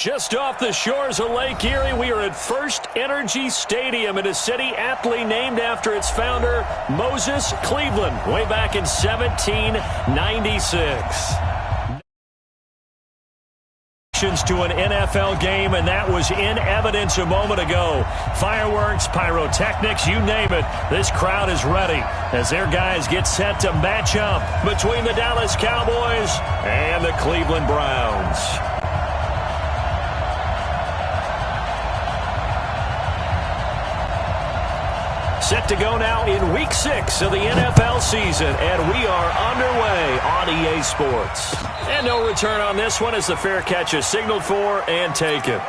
Just off the shores of Lake Erie, we are at First Energy Stadium in a city aptly named after its founder, Moses Cleveland, way back in 1796. To an NFL game, and that was in evidence a moment ago. Fireworks, pyrotechnics, you name it. This crowd is ready as their guys get set to match up between the Dallas Cowboys and the Cleveland Browns. Set to go now in Week 6 of the NFL season, and we are underway on EA Sports. And no return on this one as the fair catch is signaled for and taken.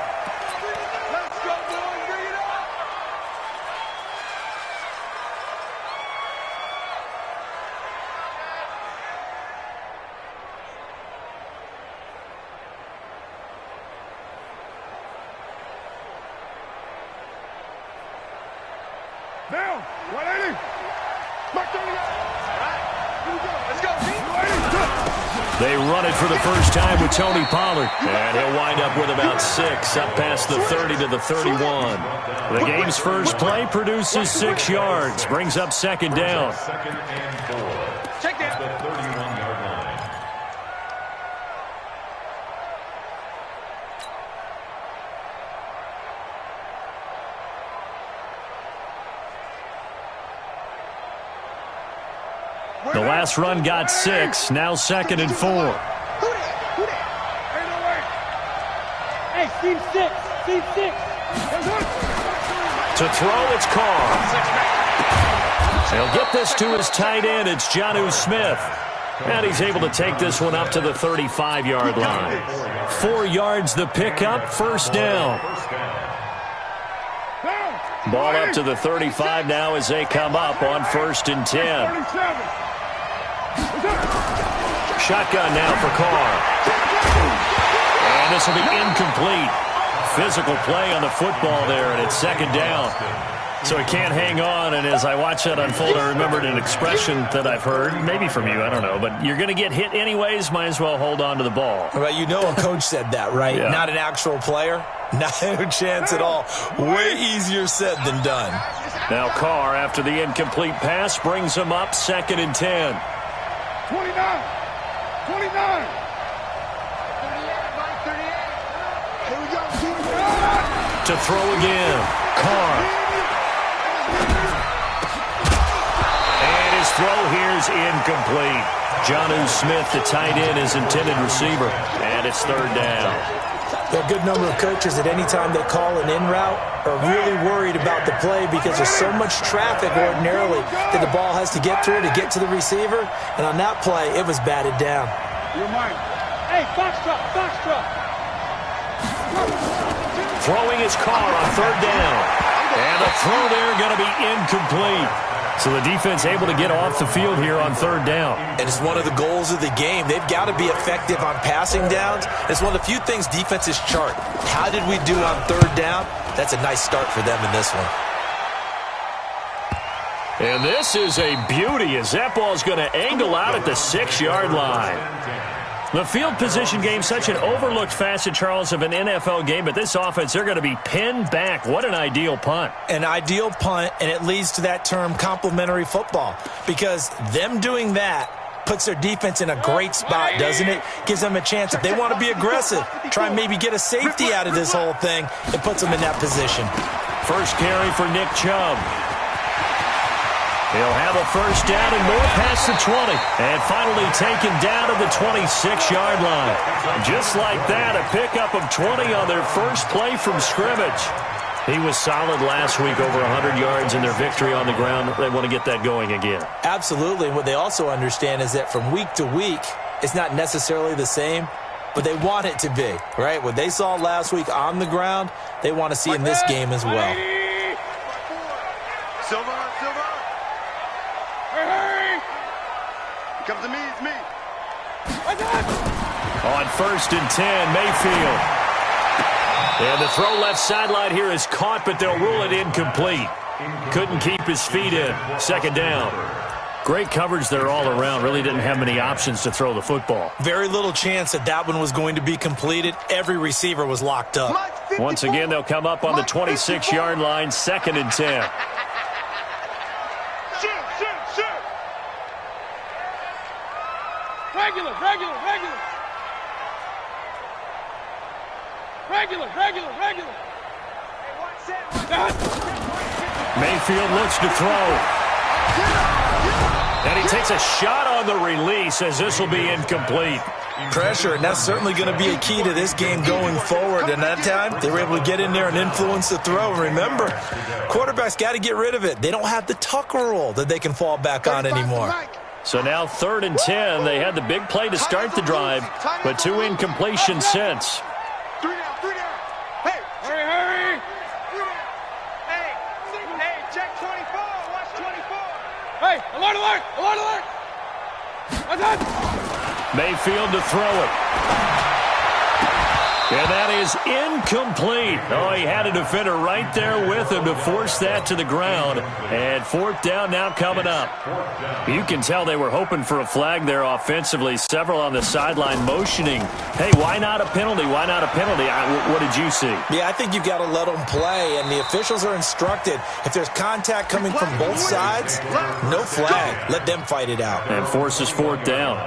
Down, 180. They run it for the first time with Tony Pollard. And he'll wind up with about 6, up past the 30 to the 31. The game's first play produces 6 yards, brings up second down. Check that. The 31-yard line. The last run got 6, now 2nd and 4. Hey, Steve 6. Steve 6. To throw, it's Carr. He'll get this to his tight end. It's Jonnu Smith. And he's able to take this one up to the 35-yard line. 4 yards the pickup, first down. Ball up to the 35 now as they come up on 1st and 10. Shotgun now for Carr. And this will be incomplete. Physical play on the football there, and it's 2nd down. So he can't hang on, and as I watch that unfold, I remembered an expression that I've heard, maybe from you, I don't know, but you're going to get hit anyways, might as well hold on to the ball. Well, you know a coach said that, right? Yeah. Not an actual player. Not a chance at all. Way easier said than done. Now Carr, after the incomplete pass, brings him up 2nd and 10. 29. 29. To throw again, Carr. And his throw here's incomplete. Jonnu Smith, the tight end, his intended receiver. And it's 3rd down. There are a good number of coaches at any time they call an in route are really worried about the play because there's so much traffic ordinarily that the ball has to get through to get to the receiver. And on that play, it was batted down. You're mine. Hey, box truck, box truck. Throwing his Carr on 3rd down. And the throw there going to be incomplete. So the defense able to get off the field here on 3rd down. And it's one of the goals of the game. They've got to be effective on passing downs. It's one of the few things defenses chart. How did we do on 3rd down? That's a nice start for them in this one. And this is a beauty as that ball's going to angle out at the 6-yard line. The field position game, such an overlooked facet, Charles, of an NFL game, but this offense, they're going to be pinned back. What an ideal punt. An ideal punt, and it leads to that term complementary football, because them doing that puts their defense in a great spot, doesn't it? Gives them a chance, if they want to be aggressive, try and maybe get a safety out of this whole thing, it puts them in that position. First carry for Nick Chubb. He'll have a first down and more past the 20. And finally taken down to the 26-yard line. Just like that, a pickup of 20 on their first play from scrimmage. He was solid last week, over 100 yards in their victory on the ground. They want to get that going again. Absolutely. And what they also understand is that from week to week, it's not necessarily the same, but they want it to be, right? What they saw last week on the ground, they want to see in this game as well. Silver, Silver. Hey! Come to me, it's me. On 1st and 10, Mayfield. And the throw left sideline here is caught, but they'll rule it incomplete. Couldn't keep his feet in. 2nd down. Great coverage there all around. Really didn't have many options to throw the football. Very little chance that that one was going to be completed. Every receiver was locked up. Once again, they'll come up on the 26-yard line, 2nd and 10. Regular. Mayfield looks to throw. And he takes a shot on the release as this will be incomplete. Pressure, and that's certainly going to be a key to this game going forward. And that time, they were able to get in there and influence the throw. Remember, quarterbacks got to get rid of it. They don't have the tuck rule that they can fall back on anymore. So now 3rd and 10. They had the big play to start the drive, but 2 incompletions since. Hurry. Hey, check 24. Watch 24. Hey, alert. Mayfield to throw it. And that is incomplete. Oh, he had a defender right there with him to force that to the ground. And 4th down now coming up. You can tell they were hoping for a flag there offensively. Several on the sideline motioning. Hey, why not a penalty? Why not a penalty? What did you see? Yeah, I think you've got to let them play, and the officials are instructed. If there's contact coming from both sides, no flag. Let them fight it out. And forces 4th down.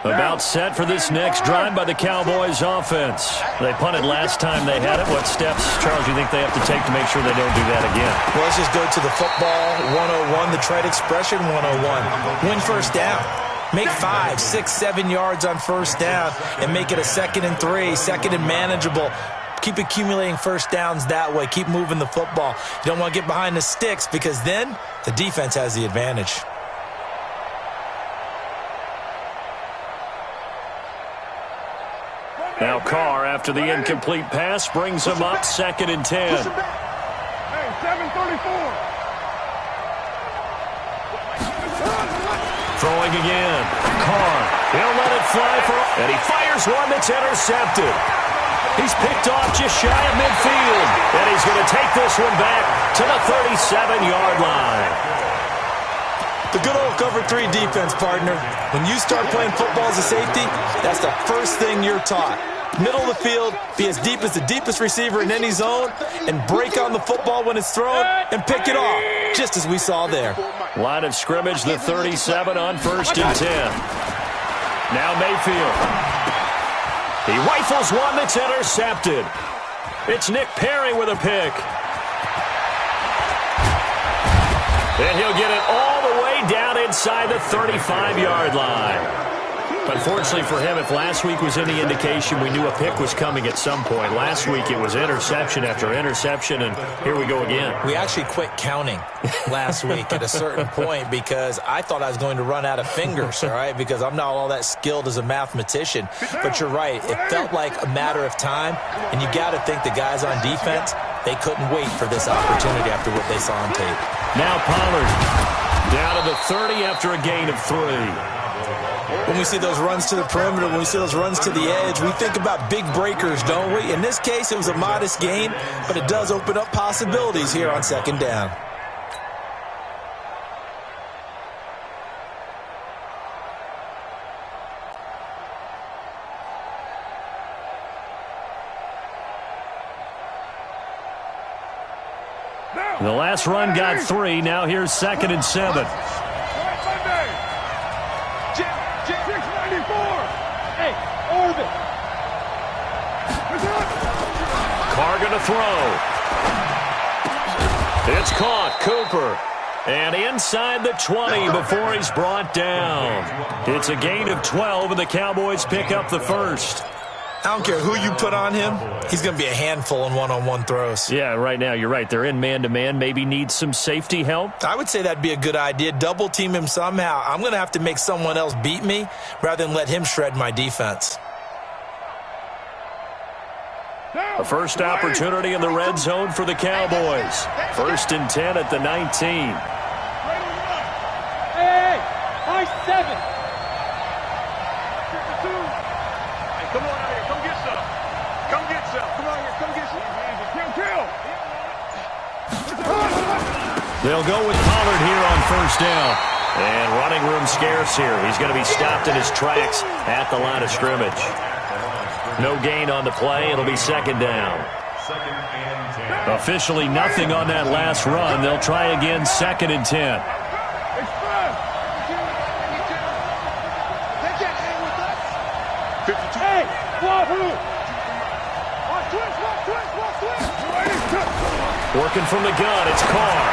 About set for this next drive by the Cowboys offense. They punted last time they had it. What steps, Charles, you think they have to take to make sure they don't do that again? Well, let's just go to the football 101, the trade expression 101. Win first down. Make 5, 6, 7 yards on first down and make it a 2nd and 3, 2nd and manageable. Keep accumulating first downs that way. Keep moving the football. You don't want to get behind the sticks because then the defense has the advantage. Now Carr, after the incomplete pass, brings him up 2nd and 10. Hey, 734. Throwing again. Carr, he'll let it fly and he fires one that's intercepted. He's picked off just shy of midfield, and he's going to take this one back to the 37-yard line. The good old cover 3 defense, partner. When you start playing football as a safety, that's the first thing you're taught. Middle of the field, be as deep as the deepest receiver in any zone, and break on the football when it's thrown and pick it off, just as we saw there. Line of scrimmage, the 37 on 1st and 10. Now Mayfield. He rifles one that's intercepted. It's Nick Perry with a pick. And he'll get it all the way down inside the 35-yard line. Unfortunately for him, if last week was any indication, we knew a pick was coming at some point. Last week it was interception after interception, and here we go again. We actually quit counting last week at a certain point because I thought I was going to run out of fingers, all right, because I'm not all that skilled as a mathematician. But you're right. It felt like a matter of time, and you got to think the guys on defense, they couldn't wait for this opportunity after what they saw on tape. Now Pollard down to the 30 after a gain of 3. When we see those runs to the perimeter, when we see those runs to the edge, we think about big breakers, don't we? In this case, it was a modest gain, but it does open up possibilities here on 2nd down. The last run got 3. Now here's 2nd and 7. Carr going to throw. It's caught. Cooper. And inside the 20 before he's brought down. It's a gain of 12, and the Cowboys pick up the first. I don't care who you put on him. He's going to be a handful in one-on-one throws. Yeah, right now, you're right. They're in man-to-man. Maybe need some safety help. I would say that'd be a good idea. Double team him somehow. I'm going to have to make someone else beat me rather than let him shred my defense. The first opportunity in the red zone for the Cowboys. 1st and 10 at the 19. Hey, high 7. They'll go with Pollard here on first down. And running room scarce here. He's going to be stopped in his tracks at the line of scrimmage. No gain on the play. It'll be second down. Officially nothing on that last run. They'll try again, second and 10. Working from the gun, it's Carr.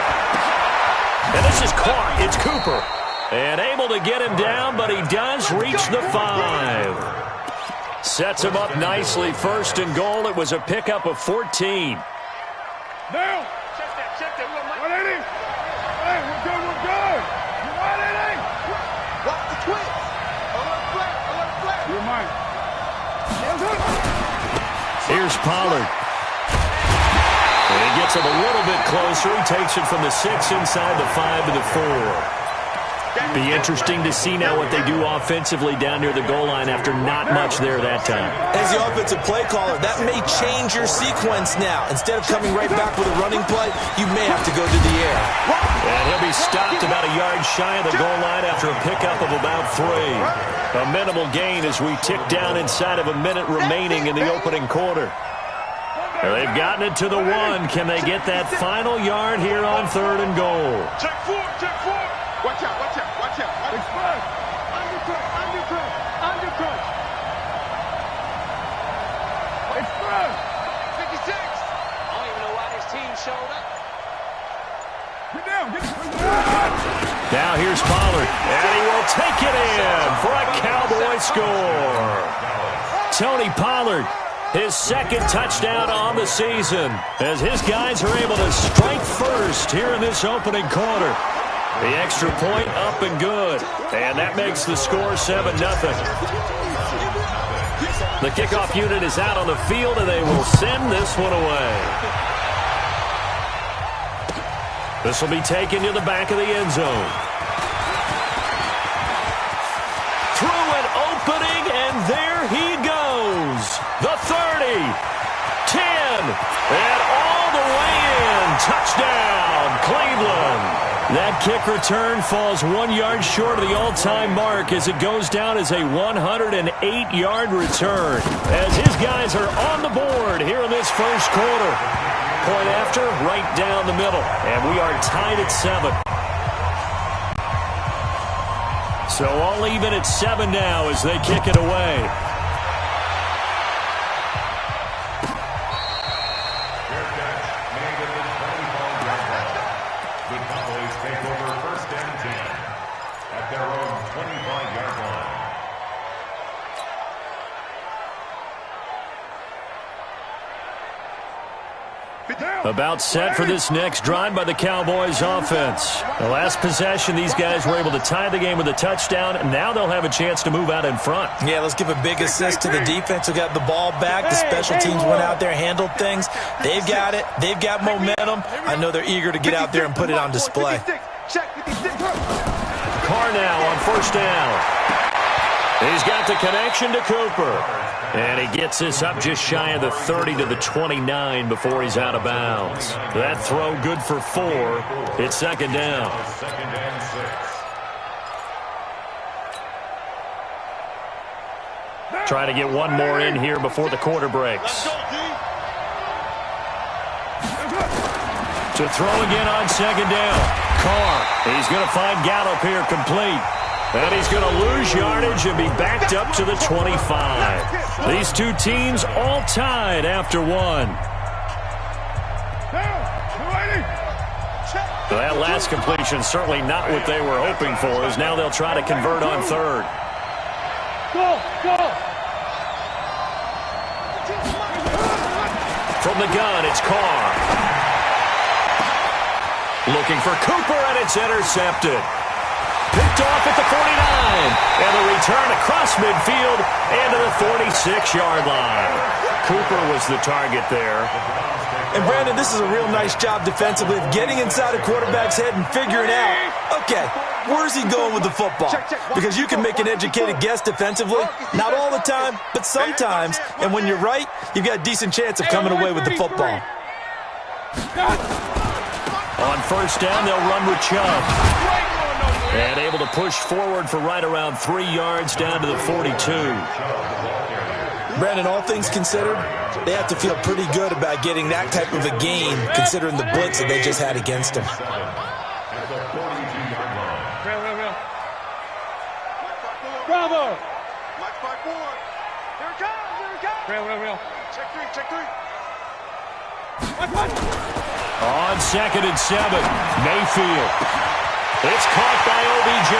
And this is Clark. It's Cooper. And able to get him down, but he does reach the 5. Sets him up nicely. First and goal. It was a pickup of 14. Now. Check that. 180. Hey, we're good. You 180. Watch the twist. Alert flare. You're mine. Here's Pollard. And he gets him a little bit closer. He takes it from the 6 inside the 5 to the 4. Be interesting to see now what they do offensively down near the goal line after not much there that time. As the offensive play caller, that may change your sequence now. Instead of coming right back with a running play, you may have to go to the air. And he'll be stopped about a yard shy of the goal line after a pickup of about 3. A minimal gain as we tick down inside of a minute remaining in the opening quarter. They've gotten it to the 1. Can they get that final yard here on third and goal? Check 4. Watch out. Express. Undercut. Express. 56. I don't even know why this team showed up. Get down. Now here's Pollard, and he will take it in for a Cowboy score. Tony Pollard, his second touchdown on the season, as his guys are able to strike first here in this opening quarter. The extra point up and good, and that makes the score 7-0. The kickoff unit is out on the field, and they will send this one away. This will be taken to the back of the end zone. Through an opening, and there he goes. The 30, 10, and all the way in. Touchdown, Cleveland. That kick return falls 1 yard short of the all-time mark as it goes down as a 108-yard return. As his guys are on the board here in this first quarter. Point after, right down the middle. And we are tied at 7. So all even at 7 now as they kick it away. About set for this next drive by the Cowboys offense. The last possession, these guys were able to tie the game with a touchdown, and now they'll have a chance to move out in front. Yeah, let's give a big assist to the defense who got the ball back. The special teams went out there, handled things. They've got it. They've got momentum. I know they're eager to get out there and put it on display. Carr now on first down. He's got the connection to Cooper. And he gets this up just shy of the 30 to the 29 before he's out of bounds. That throw good for 4. It's second down. Try to get one more in here before the quarter breaks. To throw again on second down. Carr. He's going to find Gallup here complete. And he's going to lose yardage and be backed up to the 25. These two teams all tied after 1. That last completion certainly not what they were hoping for, as now they'll try to convert on third. From the gun, it's Carr. Looking for Cooper, and it's intercepted. Picked off at the 49, and the return across midfield and to the 46-yard line. Cooper was the target there. And, Brandon, this is a real nice job defensively of getting inside a quarterback's head and figuring out, okay, where's he going with the football? Because you can make an educated guess defensively, not all the time, but sometimes. And when you're right, you've got a decent chance of coming away with the football. On first down, they'll run with Chubb. And able to push forward for right around 3 yards down to the 42. Brandon, all things considered, they have to feel pretty good about getting that type of a gain, considering the blitz that they just had against them. Bravo! Watch back forward. Here it comes, here it comes. Real. Check three. Watch. On 2nd and 7, Mayfield. It's caught by OBJ.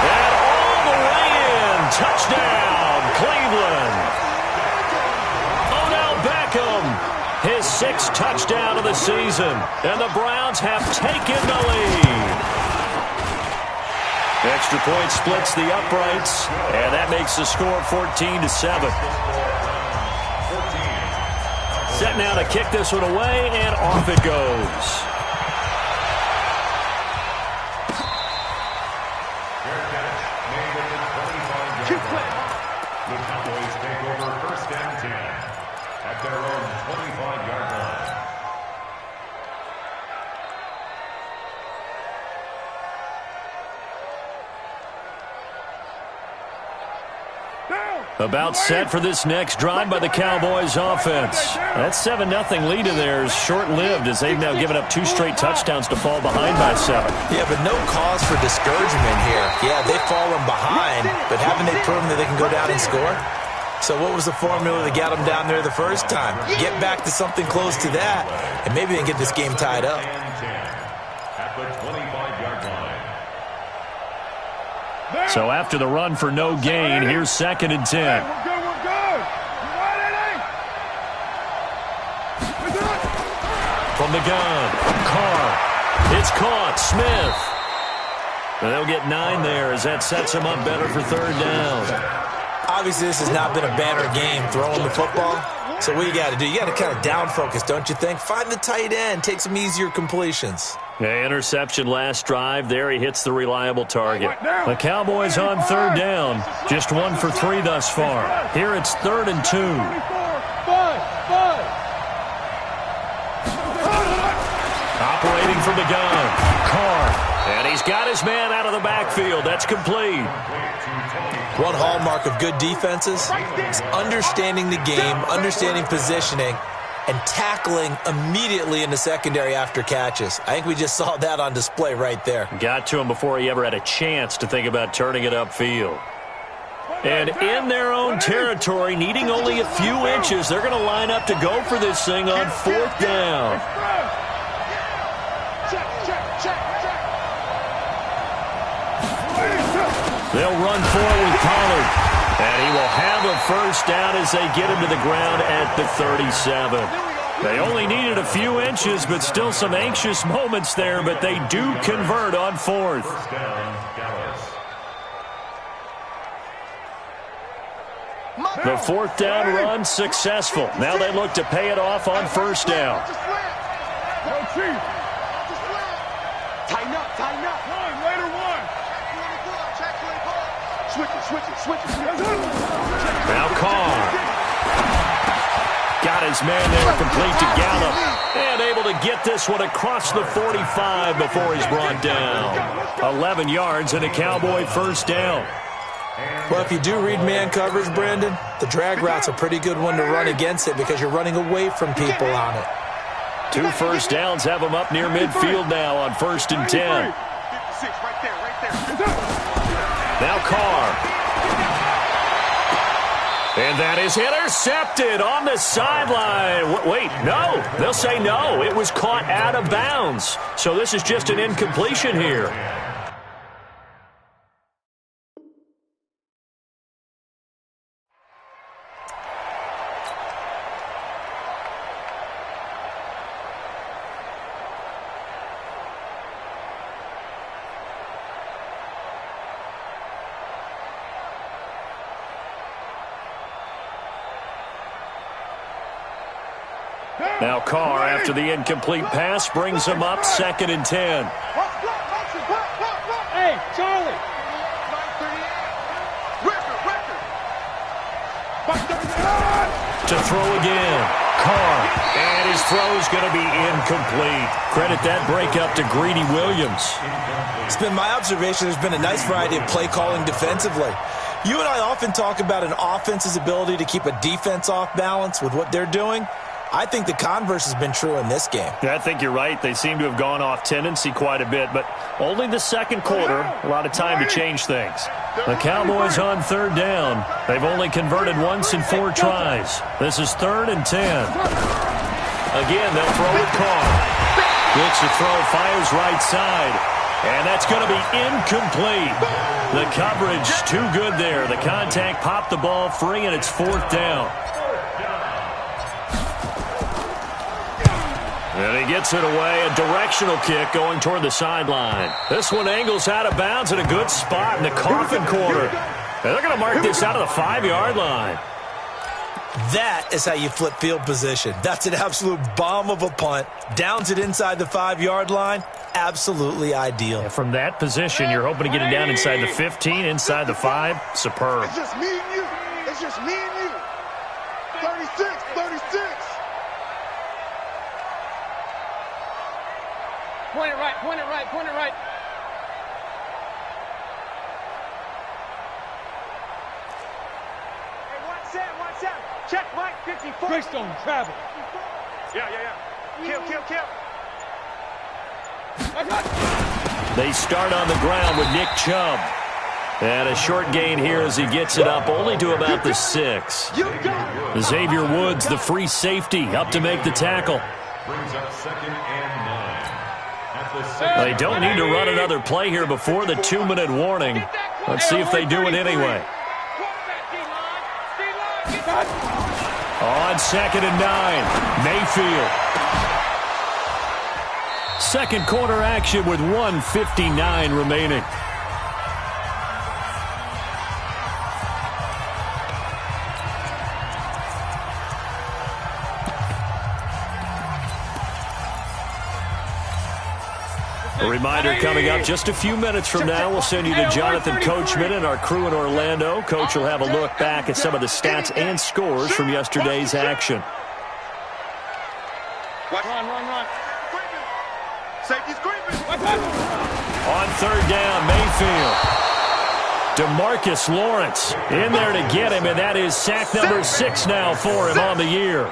And all the way in. Touchdown, Cleveland. Odell Beckham, his 6th touchdown of the season. And the Browns have taken the lead. Extra point splits the uprights, and that makes the score 14-7. Set now to kick this one away, and off it goes. The Cowboys take over 1st and 10 at their own 25-yard line. About set for this next drive by the Cowboys offense. That 7-0 lead of theirs short-lived as they've now given up 2 straight touchdowns to fall behind by 7. Yeah, but no cause for discouragement here. Yeah, they've fallen behind, but haven't they proven that they can go down and score? So what was the formula that got them down there the first time? Get back to something close to that, and maybe they can get this game tied up. At the 25-yard line. So after the run for no gain, here's 2nd and 10. We're good. You right, Eddie? From the gun, Carr. It's caught, Smith. And they'll get 9 there as that sets him up better for 3rd down. Obviously, this has not been a banner game throwing the football. So what you got to do, you got to kind of down focus, don't you think? Find the tight end, take some easier completions. Yeah, interception last drive. There he hits the reliable target. The Cowboys on 3rd down. Just 1 for 3 thus far. Here it's 3rd and 2. Operating from the gun, Carr. And he's got his man out of the backfield. That's complete. One hallmark of good defenses is understanding the game, understanding positioning, and tackling immediately in the secondary after catches. I think we just saw that on display right there. Got to him before he ever had a chance to think about turning it upfield. And in their own territory, needing only a few inches, they're going to line up to go for this thing on 4th down. They'll run forward with Pollard. And he will have a 1st down as they get him to the ground at the 37. They only needed a few inches, but still some anxious moments there, but they do convert on 4th. The 4th down run successful. Now they look to pay it off on 1st down. Tighten up. Switch it. Now Carr. Got his man there complete to Gallup. And able to get this one across the 45 before he's brought down. 11 yards and a Cowboy 1st down. Well, if you do read man coverage, Brandon, the drag route's a pretty good one to run against it because you're running away from people on it. 2 1st downs have them up near midfield now on 1st and 10. Now Carr. And that is intercepted on the sideline. Wait, no. They'll say no. It was caught out of bounds. So this is just an incompletion here. Now Carr, after the incomplete pass, brings him up 2nd and 10. Hey, Charlie. To throw again. Carr. And his throw's going to be incomplete. Credit that breakup to Greedy Williams. It's been my observation there's been a nice variety of play calling defensively. You and I often talk about an offense's ability to keep a defense off balance with what they're doing. I think the converse has been true in this game. Yeah, I think you're right. They seem to have gone off tendency quite a bit, but only the second quarter, a lot of time to change things. The Cowboys on third down. They've only converted once in 4 tries. This is 3rd and 10. Again, they'll throw it Carr. Looks to throw, fires right side. And that's going to be incomplete. The coverage too good there. The contact popped the ball free, and it's 4th down. And he gets it away, a directional kick going toward the sideline. This one angles out of bounds in a good spot in the coffin corner. And they're going to mark this out of the 5-yard line. That is how you flip field position. That's an absolute bomb of a punt. Downs it inside the 5-yard line. Absolutely ideal. And from that position, you're hoping to get it down inside the 15, inside the 5. Superb. It's just me and you. It's just me and you. 36, 36. Point it right, point it right, point it right. Hey, watch out. Check Mike, 54. Greystone, travel. Yeah. Kill. They start on the ground with Nick Chubb. And a short gain here as he gets it up only to about the 6. Xavier Woods, the free safety, up to make the tackle. Brings up 2nd and 9. They don't need to run another play here before the 2-minute warning. Let's see if they do it anyway. On 2nd and 9, Mayfield. Second quarter action with 1:59 remaining. A reminder coming up just a few minutes from now. We'll send you to Jonathan Coachman and our crew in Orlando. Coach will have a look back at some of the stats and scores from yesterday's action. Run. Safety's creeping. On 3rd down, Mayfield. DeMarcus Lawrence in there to get him, and that is sack number 6 now for him on the year.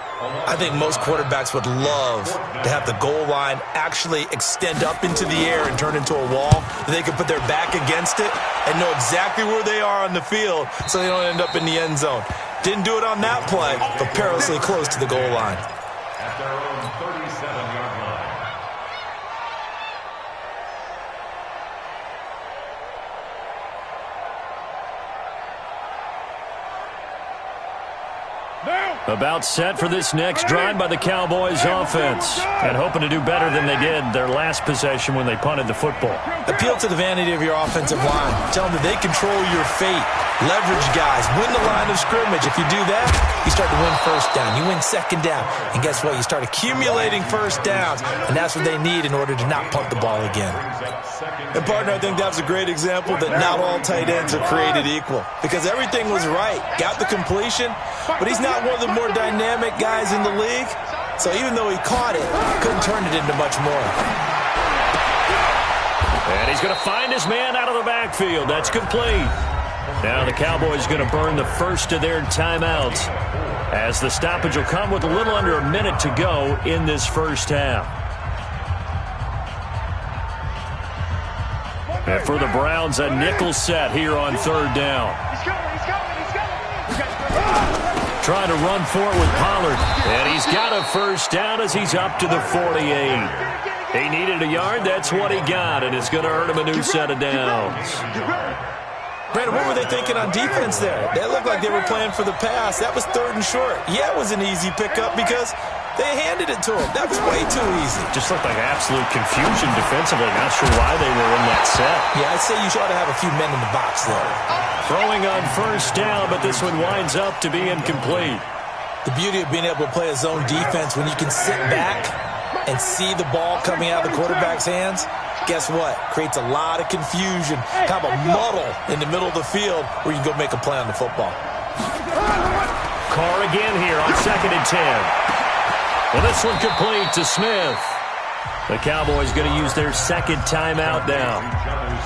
I think most quarterbacks would love to have the goal line actually extend up into the air and turn into a wall. They can put their back against it and know exactly where they are on the field so they don't end up in the end zone. Didn't do it on that play, but perilously close to the goal line. At their own 37-yard line. About set for this next drive by the Cowboys offense. And hoping to do better than they did their last possession when they punted the football. Appeal to the vanity of your offensive line. Tell them that they control your fate. Leverage guys. Win the line of scrimmage. If you do that, you start to win 1st down. You win 2nd down. And guess what? You start accumulating 1st downs. And that's what they need in order to not punt the ball again. And partner, I think that's a great example that not all tight ends are created equal. Because everything was right. Got the completion, but he's not one of the more dynamic guys in the league. So even though he caught it, couldn't turn it into much more. And he's going to find his man out of the backfield. That's complete. Now the Cowboys going to burn the first of their timeouts as the stoppage will come with a little under a minute to go in this first half. And for the Browns, a nickel set here on 3rd down. He's coming. Trying to run for it with Pollard. And he's got a 1st down as he's up to the 48. He needed a yard. That's what he got, and it's going to earn him a new set of downs. Brandon, what were they thinking on defense there? They looked like they were playing for the pass. That was 3rd and short. Yeah, it was an easy pickup because they handed it to him. That was way too easy. Just looked like absolute confusion defensively. Not sure why they were in that set. Yeah, I'd say you ought to have a few men in the box there. Throwing on 1st down, but this one winds up to be incomplete. The beauty of being able to play a zone defense when you can sit back and see the ball coming out of the quarterback's hands, guess what? Creates a lot of confusion, kind of a muddle in the middle of the field where you can go make a play on the football. Carr again here on 2nd and 10. And this one complete to Smith. The Cowboys going to use their second timeout now,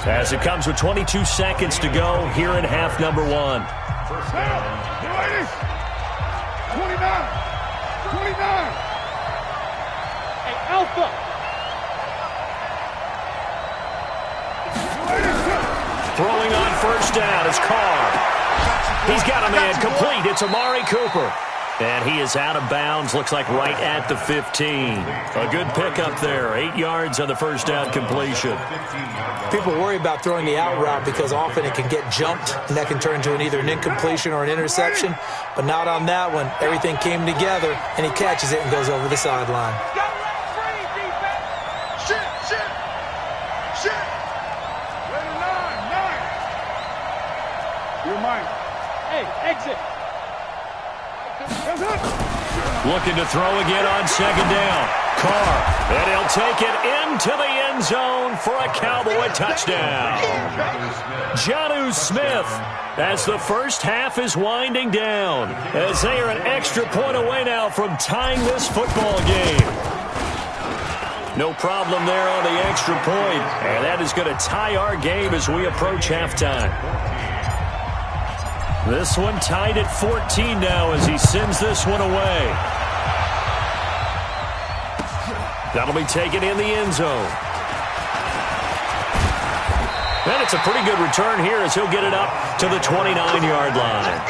as it comes with 22 seconds to go here in half number one. First down. 29. Hey, Alpha. Throwing on first down is Carr. He's got a man complete. It's Amari Cooper. And he is out of bounds, looks like right at the 15. A good pickup there, 8 yards on the first down completion. People worry about throwing the out route because often it can get jumped, and that can turn into either an incompletion or an interception. But not on that one. Everything came together, and he catches it and goes over the sideline. Shit. Ready, 9. You're mine. Hey, exit. Looking to throw again on second down. Carr, and he'll take it into the end zone for a Cowboy touchdown. Jonnu Smith, as the first half is winding down, as they are an extra point away now from tying this football game. No problem there on the extra point, and that is going to tie our game as we approach halftime. This one tied at 14 now as he sends this one away. That'll be taken in the end zone. And it's a pretty good return here as he'll get it up to the 29-yard line.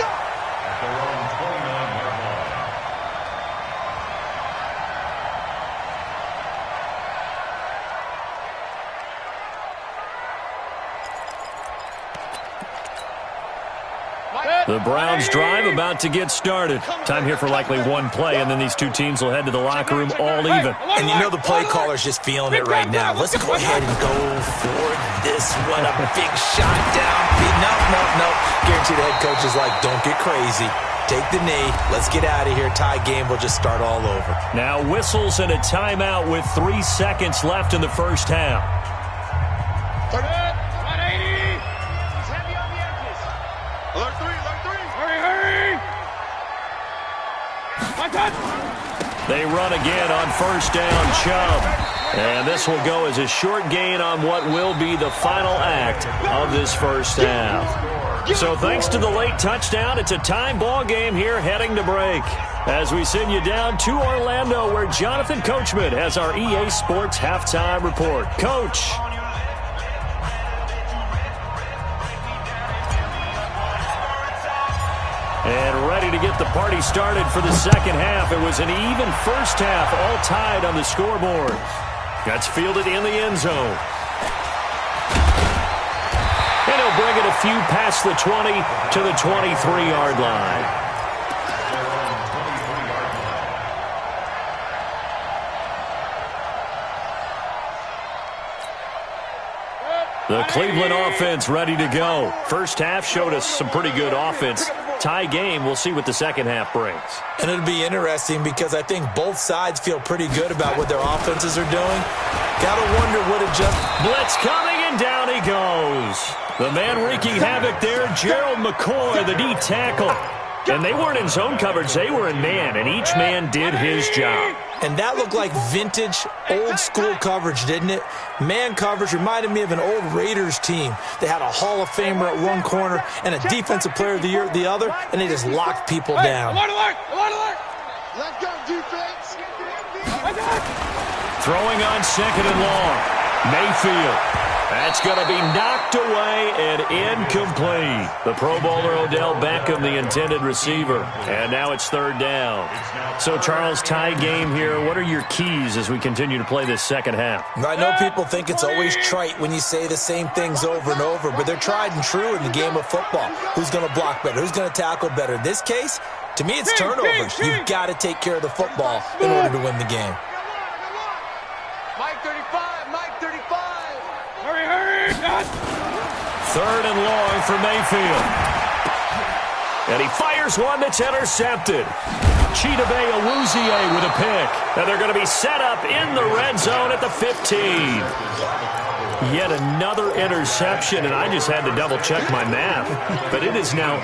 The Browns drive about to get started. Time here for likely one play, and then these two teams will head to the locker room all even. And you know the play caller's just feeling it right now. Let's go ahead and go for this one. A big shot downfield. No. Guarantee the head coach is like, don't get crazy. Take the knee. Let's get out of here. Tie game. We'll just start all over. Now whistles and a timeout with 3 seconds left in the first half. Turn it. 180. He's heavy on the edges. Alert 3. Hurry. My touch. They run again on first down, Chubb. And this will go as a short gain on what will be the final act of this first half. So thanks to the late touchdown, it's a time ball game here heading to break. As we send you down to Orlando, where Jonathan Coachman has our EA Sports halftime report. Coach. And ready to get the party started for the second half. It was an even first half, all tied on the scoreboard. That's fielded in the end zone. And he'll bring it a few past the 20 to the 23-yard line. The Cleveland offense ready to go. First half showed us some pretty good offense. Tie game, we'll see what the second half brings. And it'll be interesting because I think both sides feel pretty good about what their offenses are doing. Gotta wonder what it just... Blitz coming, and down he goes. The man wreaking havoc there, Gerald McCoy, the D tackle. And they weren't in zone coverage, they were in man, and each man did his job. And that looked like vintage, old-school coverage, didn't it? Man coverage reminded me of an old Raiders team. They had a Hall of Famer at one corner and a Defensive Player of the Year at the other, and they just locked people down. Alert! Let's go, defense! Throwing on second and long. Mayfield. That's going to be knocked away and incomplete. The Pro Bowler Odell Beckham, the intended receiver. And now it's third down. So, Charles, tie game here. What are your keys as we continue to play this second half? I know people think it's always trite when you say the same things over and over, but they're tried and true in the game of football. Who's going to block better? Who's going to tackle better? In this case, to me, it's turnovers. You've got to take care of the football in order to win the game. Mike 35. Hurry! Third and long for Mayfield. And he fires one that's intercepted. Chidobe Awuzie with a pick. And they're going to be set up in the red zone at the 15. Yet another interception, and I just had to double-check my math. But it is now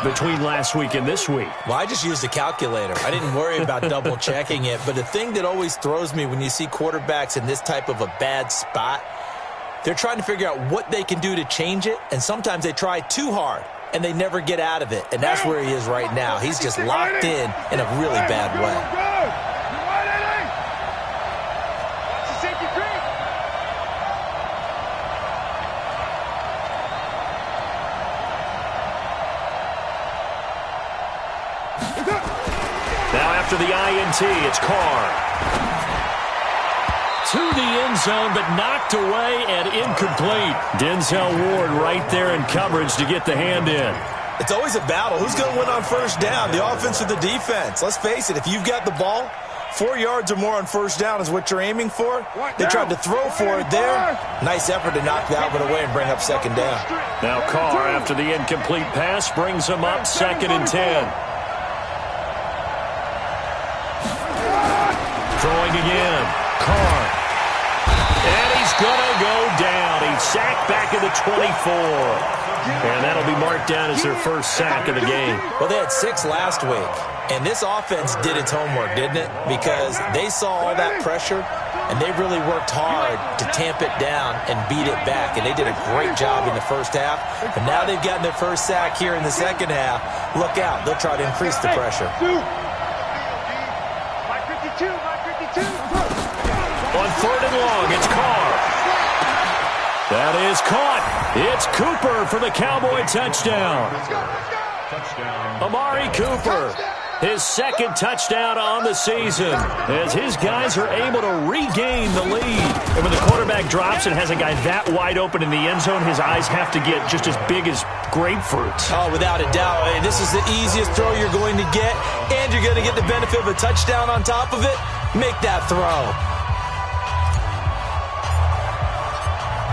8 between last week and this week. Well, I just used a calculator. I didn't worry about double-checking it. But the thing that always throws me when you see quarterbacks in this type of a bad spot, they're trying to figure out what they can do to change it, and sometimes they try too hard, and they never get out of it. And that's where he is right now. He's just locked in a really bad way. Now after the INT, it's Carr. To the end zone, but knocked away and incomplete. Denzel Ward right there in coverage to get the hand in. It's always a battle. Who's going to win on first down, the offense or the defense? Let's face it, if you've got the ball, 4 yards or more on first down is what you're aiming for. They tried to throw for it there. Nice effort to knock that one away and bring up second down. Now Carr, after the incomplete pass, brings him up 2nd and 10. Throwing again. Carr. And he's going to go down. He's sacked back at the 24. And that'll be marked down as their first sack of the game. Well, they had 6 last week. And this offense did its homework, didn't it? Because they saw all that pressure, and they really worked hard to tamp it down and beat it back. And they did a great job in the first half. But now they've gotten their first sack here in the second half. Look out. They'll try to increase the pressure. On 3rd and long, it's Carr. That is caught. It's Cooper for the Cowboy touchdown. Amari Cooper, his 2nd touchdown on the season, as his guys are able to regain the lead. And when the quarterback drops and has a guy that wide open in the end zone, his eyes have to get just as big as grapefruits. Oh, without a doubt. Hey, this is the easiest throw you're going to get, and you're going to get the benefit of a touchdown on top of it. Make that throw.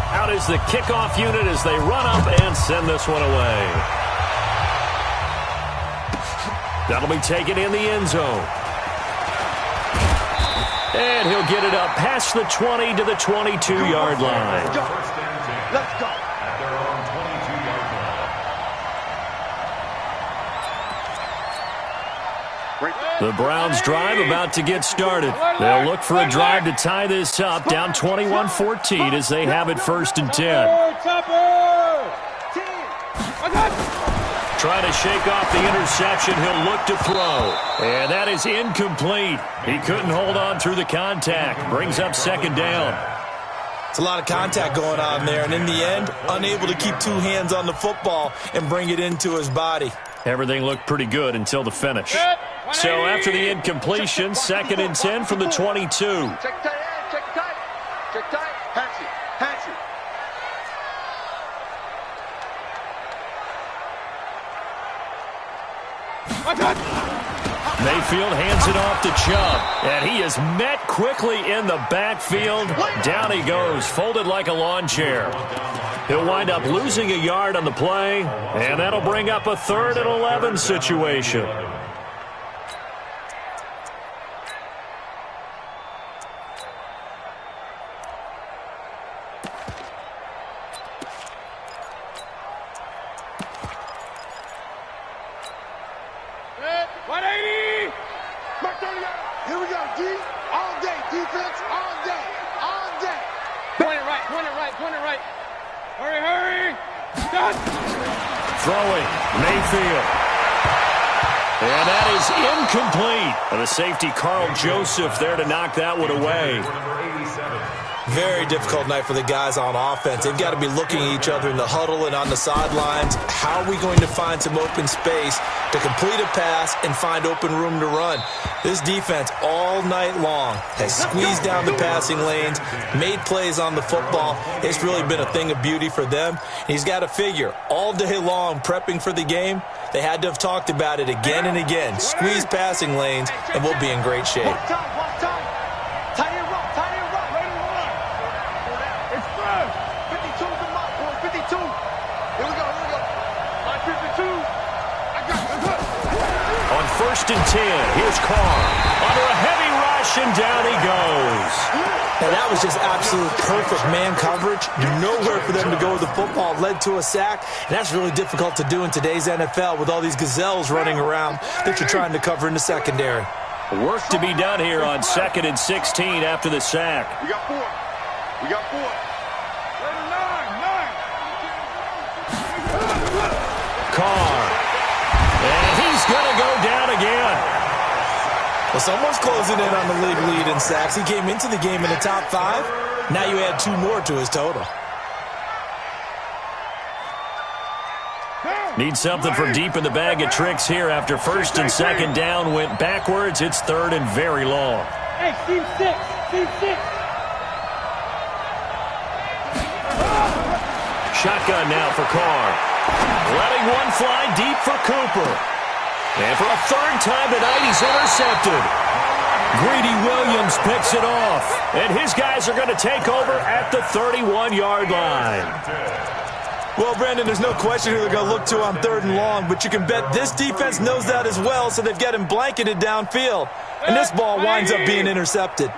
Out is the kickoff unit as they run up and send this one away. That'll be taken in the end zone. And he'll get it up past the 20 to the 22-yard line. Let's go. At their own 22-yard line. The Browns drive about to get started. They'll look for a drive to tie this up, down 21-14 as they have it 1st and 10. Trying to shake off the interception. He'll look to throw. And that is incomplete. He couldn't hold on through the contact. Brings up 2nd down. It's a lot of contact going on there, and in the end, unable to keep 2 hands on the football and bring it into his body. Everything looked pretty good until the finish. So after the incompletion, 2nd and 10 from the 22. Check tight, check tight, check tight. Hands it, hands it. Mayfield hands it off to Chubb, and he is met quickly in the backfield. Down he goes, folded like a lawn chair. He'll wind up losing a yard on the play, and that'll bring up a 3rd and 11 situation. Here we go, D. All day, defense, all day, all day. Point it right, point it right, point it right. Hurry, hurry. Done. Throwing, Mayfield. And that is incomplete. And the safety, Carl Joseph, there to knock that one away. Very difficult night for the guys on offense. They've got to be looking at each other in the huddle and on the sidelines. How are we going to find some open space to complete a pass and find open room to run? This defense all night long has squeezed down the passing lanes, made plays on the football. It's really been a thing of beauty for them. He's got to figure all day long prepping for the game. They had to have talked about it again and again. Squeeze passing lanes, and we'll be in great shape. One time. Tight it up, tight it up. It's first. 52's the mark, boy, 52. Here we go. My 52. I got it. On 1st and 10, here's Carr. Under a heavy rush, and down he goes. And that was just absolute perfect man coverage. Nowhere for them to go with the football. Led to a sack. And that's really difficult to do in today's NFL with all these gazelles running around that you're trying to cover in the secondary. Work to be done here on 2nd and 16 after the sack. We got 4. We got 4. Carr. And he's going to go down again. Well, someone's closing in on the league lead in sacks. He came into the game in the top 5. Now you add 2 more to his total. Need something for deep in the bag of tricks here after 1st and 2nd down went backwards. It's 3rd and very long. Hey, team 6. Team 6. Shotgun now for Carr. Letting one fly deep for Cooper. And for a 3rd time tonight, he's intercepted. Greedy Williams picks it off. And his guys are going to take over at the 31-yard line. Well, Brandon, there's no question who they're going to look to on 3rd and long, but you can bet this defense knows that as well, so they've got him blanketed downfield. And this ball winds up being intercepted.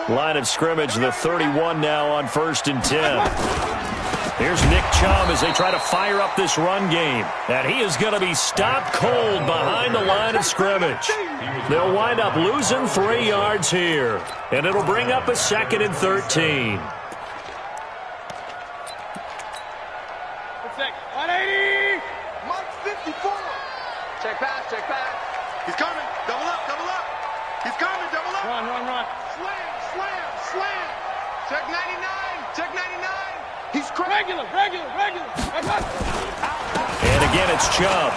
Line of scrimmage, the 31 now on 1st and 10. Here's Nick Chubb as they try to fire up this run game. And he is going to be stopped cold behind the line of scrimmage. They'll wind up losing 3 yards here. And it'll bring up a 2nd and 13. 180. Mike 54. Check pass, check pass. He's coming. Double up, double up. He's coming, double up. Run. Slam, slam, slam. Check 99, check 99. He's Regular. And again, it's Chubb.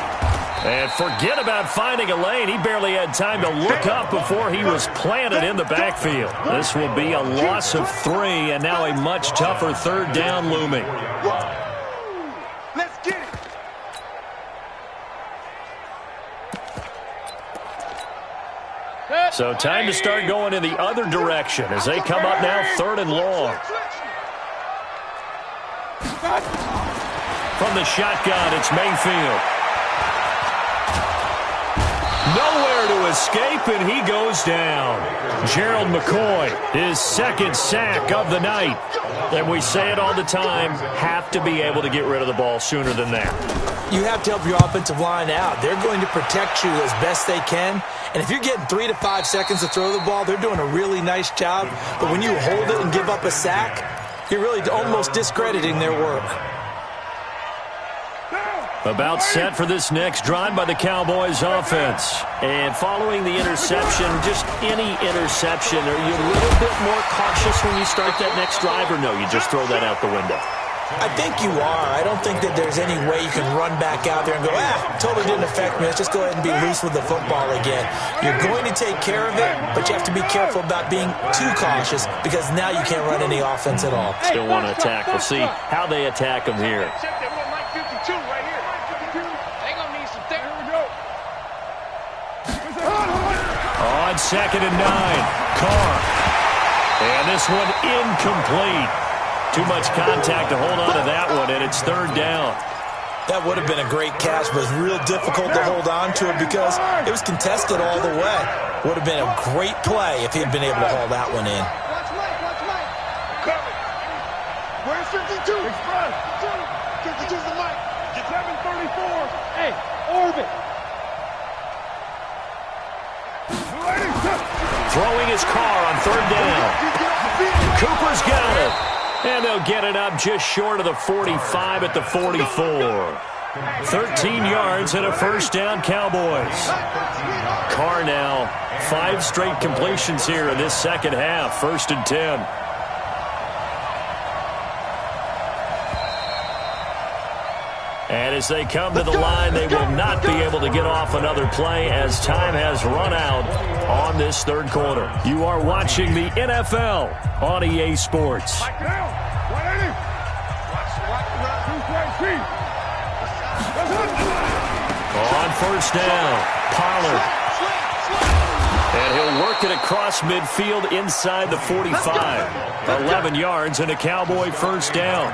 And forget about finding a lane. He barely had time to look up before he was planted in the backfield. This will be a loss of 3, and now a much tougher 3rd down looming. Let's get it. So time to start going in the other direction as they come up now 3rd and long. From the shotgun, it's Mayfield. Nowhere to escape, and he goes down. Gerald McCoy, his 2nd sack of the night. And we say it all the time, have to be able to get rid of the ball sooner than that. You have to help your offensive line out. They're going to protect you as best they can. And if you're getting 3 to 5 seconds to throw the ball, they're doing a really nice job. But when you hold it and give up a sack, you're really almost discrediting their work. About set for this next drive by the Cowboys offense. And following the interception, just any interception, are you a little bit more cautious when you start that next drive, or no, you just throw that out the window? I think you are. I don't think that there's any way you can run back out there and go, totally didn't affect me. Let's just go ahead and be loose with the football again. You're going to take care of it, but you have to be careful about being too cautious because now you can't run any offense at all. Still want to attack. We'll see how they attack them here. Check that one, Mike 52 right here. They gonna need some thick. On 2nd and 9, Carr. And this one incomplete. Too much contact to hold on to that one, and it's 3rd down. That would have been a great catch, but it's real difficult to hold on to it because it was contested all the way. Would have been a great play if he had been able to hold that one in. Watch Mike. Coming. Where's 52? Express. 52's the Mike. 734. Hey, orbit. Throwing his car on 3rd down. Cooper's got it. And they'll get it up just short of the 45 at the 44. 13 yards and a 1st down, Cowboys. Carr now, 5 straight completions here in this 2nd half. 1st and 10. And as they come to the line, they will not be able to get off another play as time has run out on this 3rd quarter. You are watching the NFL on EA Sports. On 1st down, Pollard. And he'll work it across midfield inside the 45. 11 yards and a Cowboy 1st down.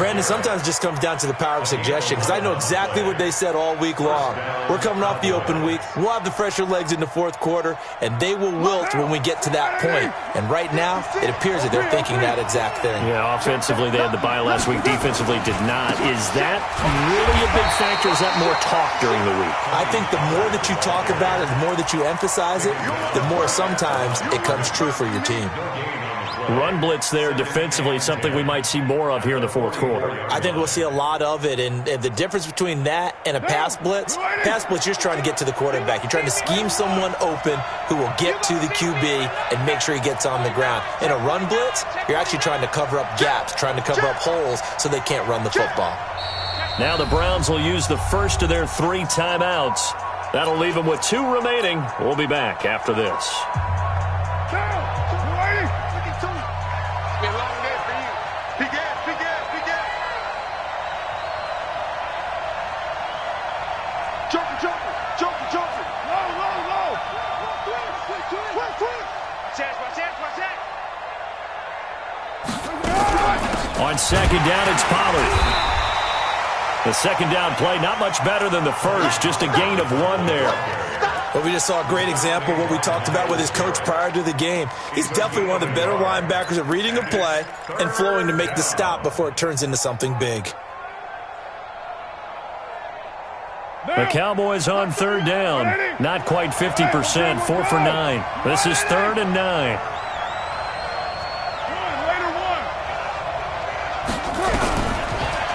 Brandon, sometimes it just comes down to the power of suggestion, because I know exactly what they said all week long. We're coming off the open week. We'll have the fresher legs in the fourth quarter, and they will wilt when we get to that point. And right now, it appears that they're thinking that exact thing. Yeah, offensively, they had the bye last week. Defensively, did not. Is that really a big factor? Is that more talk during the week? I think the more that you talk about it, the more that you emphasize it, the more sometimes it comes true for your team. Run blitz there defensively, something we might see more of here in the fourth quarter. I think we'll see a lot of it, and the difference between that and a pass blitz, you're just trying to get to the quarterback. You're trying to scheme someone open who will get to the QB and make sure he gets on the ground. In a run blitz, you're actually trying to cover up gaps, trying to cover up holes so they can't run the football. Now the Browns will use the first of their 3 timeouts. That'll leave them with 2 remaining. We'll be back after this. On second down, it's Pollard. The second down play, not much better than the first, just a gain of 1 there. Well, we just saw a great example of what we talked about with his coach prior to the game. He's definitely one of the better linebackers at reading a play and flowing to make the stop before it turns into something big. The Cowboys on third down. Not quite 50%, 4 for 9. This is 3rd and 9.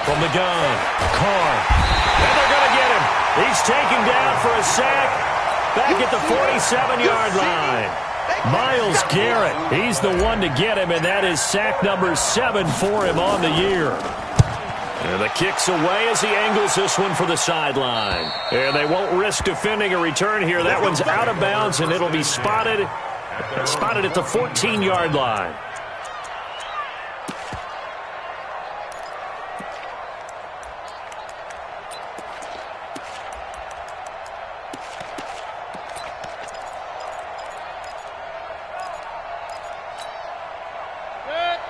From the gun, Carr. And they're going to get him. He's taken down for a sack back at the 47-yard line. Myles Garrett, he's the one to get him, and that is sack number 7 for him on the year. And the kick's away as he angles this one for the sideline. And they won't risk defending a return here. That one's out of bounds, and it'll be spotted at the 14-yard line.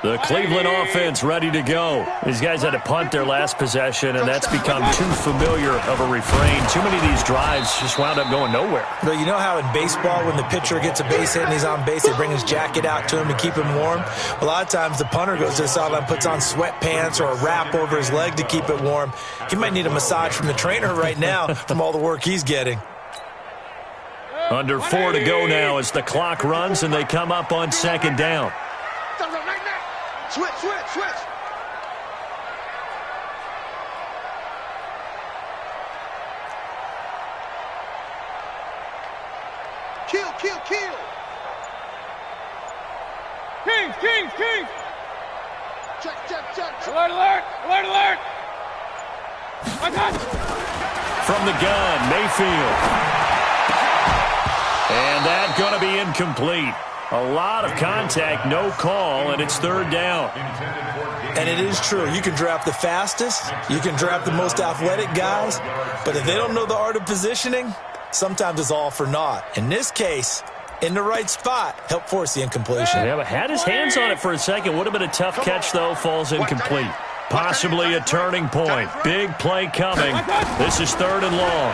The Cleveland offense ready to go. These guys had to punt their last possession, and that's become too familiar of a refrain. Too many of these drives just wound up going nowhere. But you know how in baseball, when the pitcher gets a base hit and he's on base, they bring his jacket out to him to keep him warm? A lot of times the punter goes to the sideline, puts on sweatpants or a wrap over his leg to keep it warm. He might need a massage from the trainer right now from all the work he's getting. Under 4 to go now as the clock runs, and they come up on second down. Switch. Kill. Kings. Check. Alert. From the gun, Mayfield. And that's going to be incomplete. A lot of contact, no call, and it's 3rd down. And it is true. You can draft the fastest, you can draft the most athletic guys, but if they don't know the art of positioning, sometimes it's all for naught. In this case, in the right spot, help force the incompletion. Yeah, but had his hands on it for a second. Would have been a tough catch, though. Falls incomplete. Possibly a turning point. Big play coming. This is 3rd and long.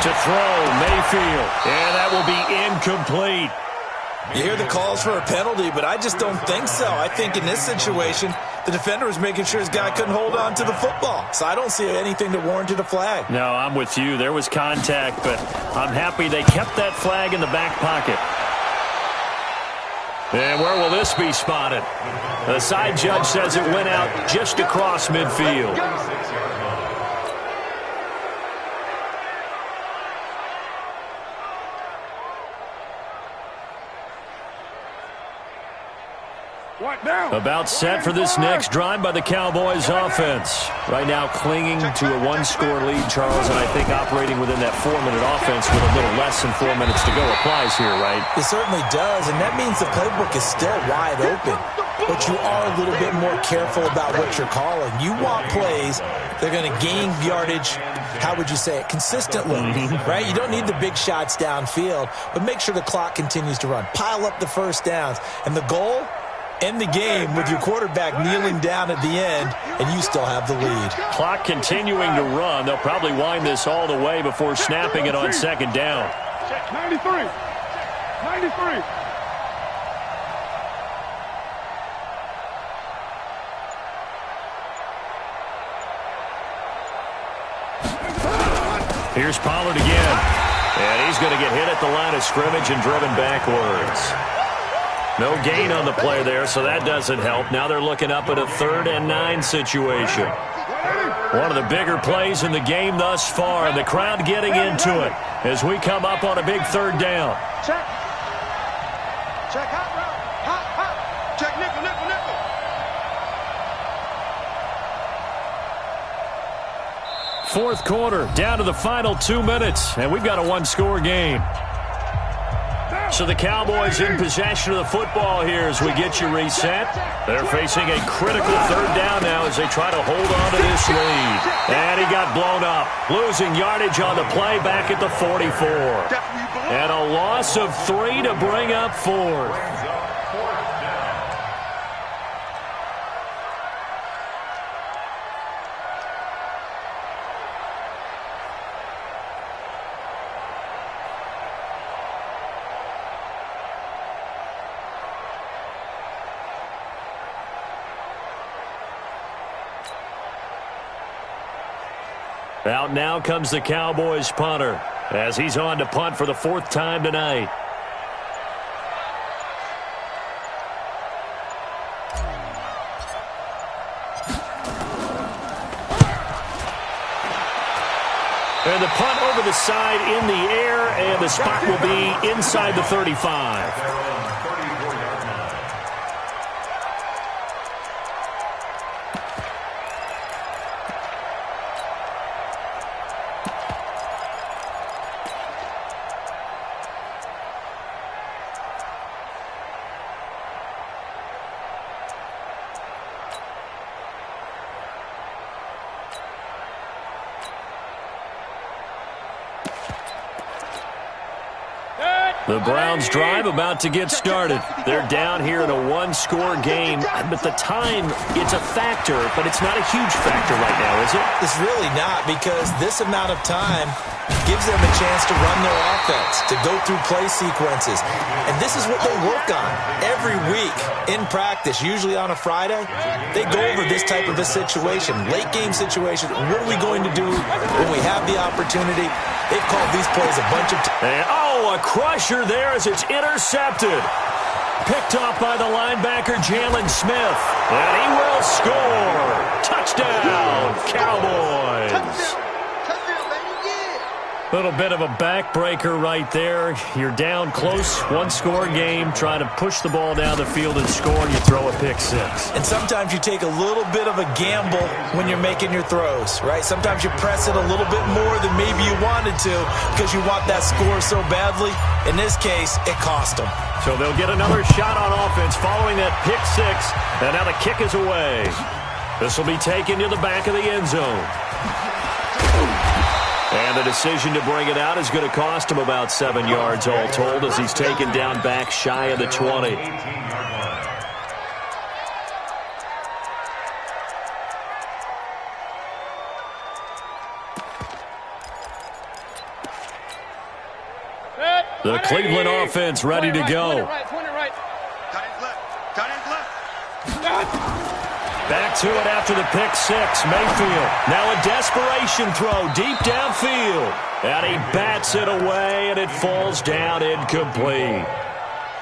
To throw, Mayfield. And that will be incomplete. You hear the calls for a penalty, but I just don't think so. I think in this situation, the defender was making sure his guy couldn't hold on to the football. So I don't see anything that warranted a flag. No, I'm with you. There was contact, but I'm happy they kept that flag in the back pocket. And where will this be spotted? The side judge says it went out just across midfield. About set for this next drive by the Cowboys offense. Right now clinging to a 1-score lead, Charles, and I think operating within that 4-minute offense with a little less than 4 minutes to go applies here, right? It certainly does, and that means the playbook is still wide open. But you are a little bit more careful about what you're calling. You want plays that are going to gain yardage, how would you say it, consistently, right? You don't need the big shots downfield, but make sure the clock continues to run. Pile up the first downs, and the goal end the game with your quarterback kneeling down at the end, and you still have the lead. Clock continuing to run. They'll probably wind this all the way before snapping it on second down. 93. 93. Here's Pollard again. And he's going to get hit at the line of scrimmage and driven backwards. No gain on the play there, so that doesn't help. Now they're looking up at a 3rd and 9 situation. One of the bigger plays in the game thus far, and the crowd getting into it as we come up on a big 3rd down. Check. Check hot route. Hot. Check nickel, nickel, nickel. Fourth quarter, down to the final 2 minutes, and we've got a one-score game. So the Cowboys in possession of the football here as we get you reset. They're facing a critical 3rd down now as they try to hold on to this lead. And he got blown up, losing yardage on the play back at the 44. And a loss of 3 to bring up 4th. Out now comes the Cowboys punter as he's on to punt for the 4th time tonight. And the punt over the side in the air, and the spot will be inside the 35. The Browns drive about to get started. They're down here in a one-score game, but the time, it's a factor, but it's not a huge factor right now, is it? It's really not, because this amount of time gives them a chance to run their offense, to go through play sequences. And this is what they work on every week in practice, usually on a Friday. They go over this type of a situation, late-game situation. What are we going to do when we have the opportunity? They've called these plays a bunch of times. A crusher there as it's intercepted. Picked off by the linebacker, Jalen Smith. And he will score. Touchdown, Cowboys. Little bit of a backbreaker right there. You're down close, one-score game, trying to push the ball down the field and score, and you throw a pick six. And sometimes you take a little bit of a gamble when you're making your throws, right? Sometimes you press it a little bit more than maybe you wanted to because you want that score so badly. In this case, it cost them. So they'll get another shot on offense following that pick six, and now the kick is away. This will be taken to the back of the end zone. And the decision to bring it out is going to cost him about 7 yards all told as he's taken down back shy of the 20. The Cleveland offense ready to go. Back to it after the pick six. Mayfield now a desperation throw deep downfield. And he bats it away, and it falls down incomplete.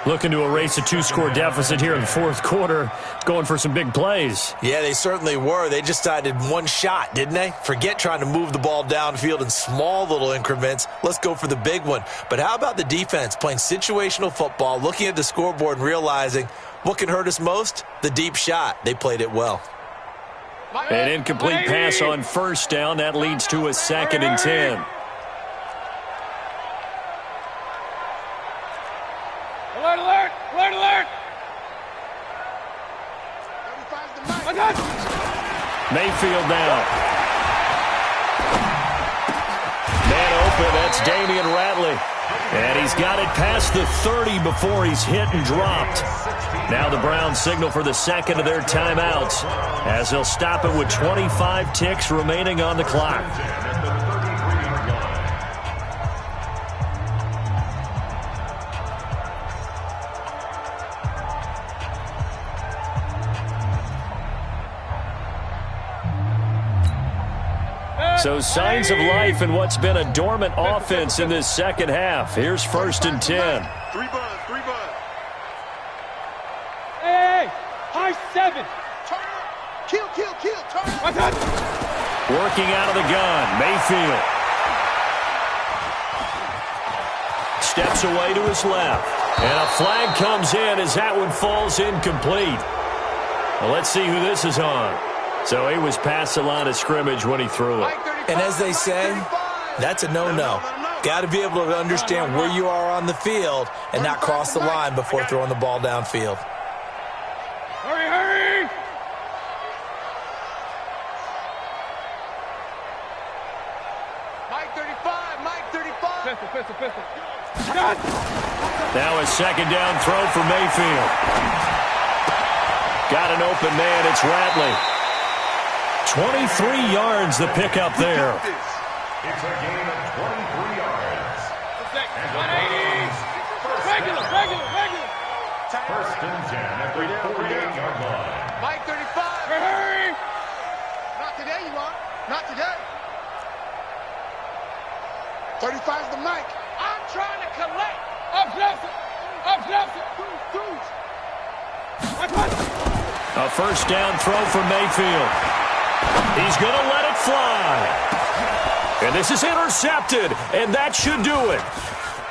Looking to erase a two-score deficit here in the fourth quarter. Going for some big plays. Yeah, they certainly were. They just decided one shot, didn't they? Forget trying to move the ball downfield in small little increments. Let's go for the big one. But how about the defense playing situational football, looking at the scoreboard and realizing what can hurt us most? The deep shot. They played it well. An incomplete pass on first down. That leads to a 2nd and 10. Alert, alert! Alert, alert! Mayfield now. Man open. That's Damian Ratley. And he's got it past the 30 before he's hit and dropped. Now the Browns signal for the second of their timeouts as they'll stop it with 25 ticks remaining on the clock. So signs of life in what's been a dormant offense in this second half. Here's 1st and 10. 3 buzz, 3 buzz. Hey, high 7. Turn. Kill, turn. Working out of the gun, Mayfield. Steps away to his left. And a flag comes in as that one falls incomplete. Well, let's see who this is on. So he was past the line of scrimmage when he threw it. And as they say, that's a no-no. Got to be able to understand where you are on the field and not cross the line before throwing the ball downfield. Hurry! Mike 35. Pistol. Now a second down throw for Mayfield. Got an open man, it's Ratley. 23 yards the pickup there. It's a gain of 23 yards. 180. Regular. 1st and 10 at the 48-yard line. Mike 35. Hurry! Not today, you are. Not today. 35's the Mike. I'm trying to collect. Up, A 1st down throw for Mayfield. He's going to let it fly. And this is intercepted, and that should do it.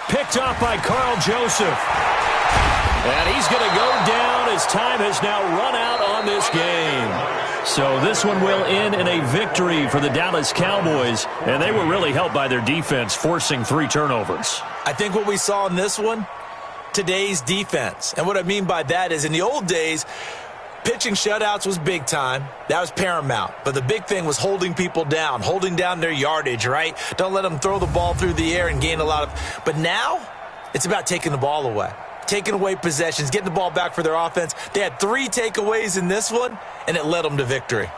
Picked off by Carl Joseph. And he's going to go down as time has now run out on this game. So this one will end in a victory for the Dallas Cowboys, and they were really helped by their defense, forcing 3 turnovers. I think what we saw in this one, today's defense. And what I mean by that is in the old days, pitching shutouts was big time. That was paramount. But the big thing was holding people down, holding down their yardage, right? Don't let them throw the ball through the air and gain a lot of. But now it's about taking the ball away, taking away possessions, getting the ball back for their offense. They had 3 takeaways in this one, and it led them to victory.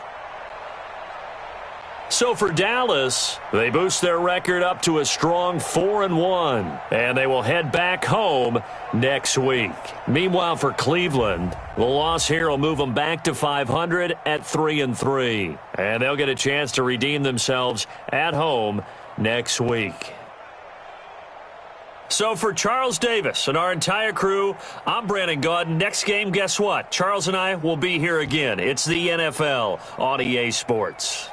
So for Dallas, they boost their record up to a strong 4-1, and they will head back home next week. Meanwhile, for Cleveland, the loss here will move them back to 500 at 3-3, and they'll get a chance to redeem themselves at home next week. So for Charles Davis and our entire crew, I'm Brandon Gaudin. Next game, guess what? Charles and I will be here again. It's the NFL on EA Sports.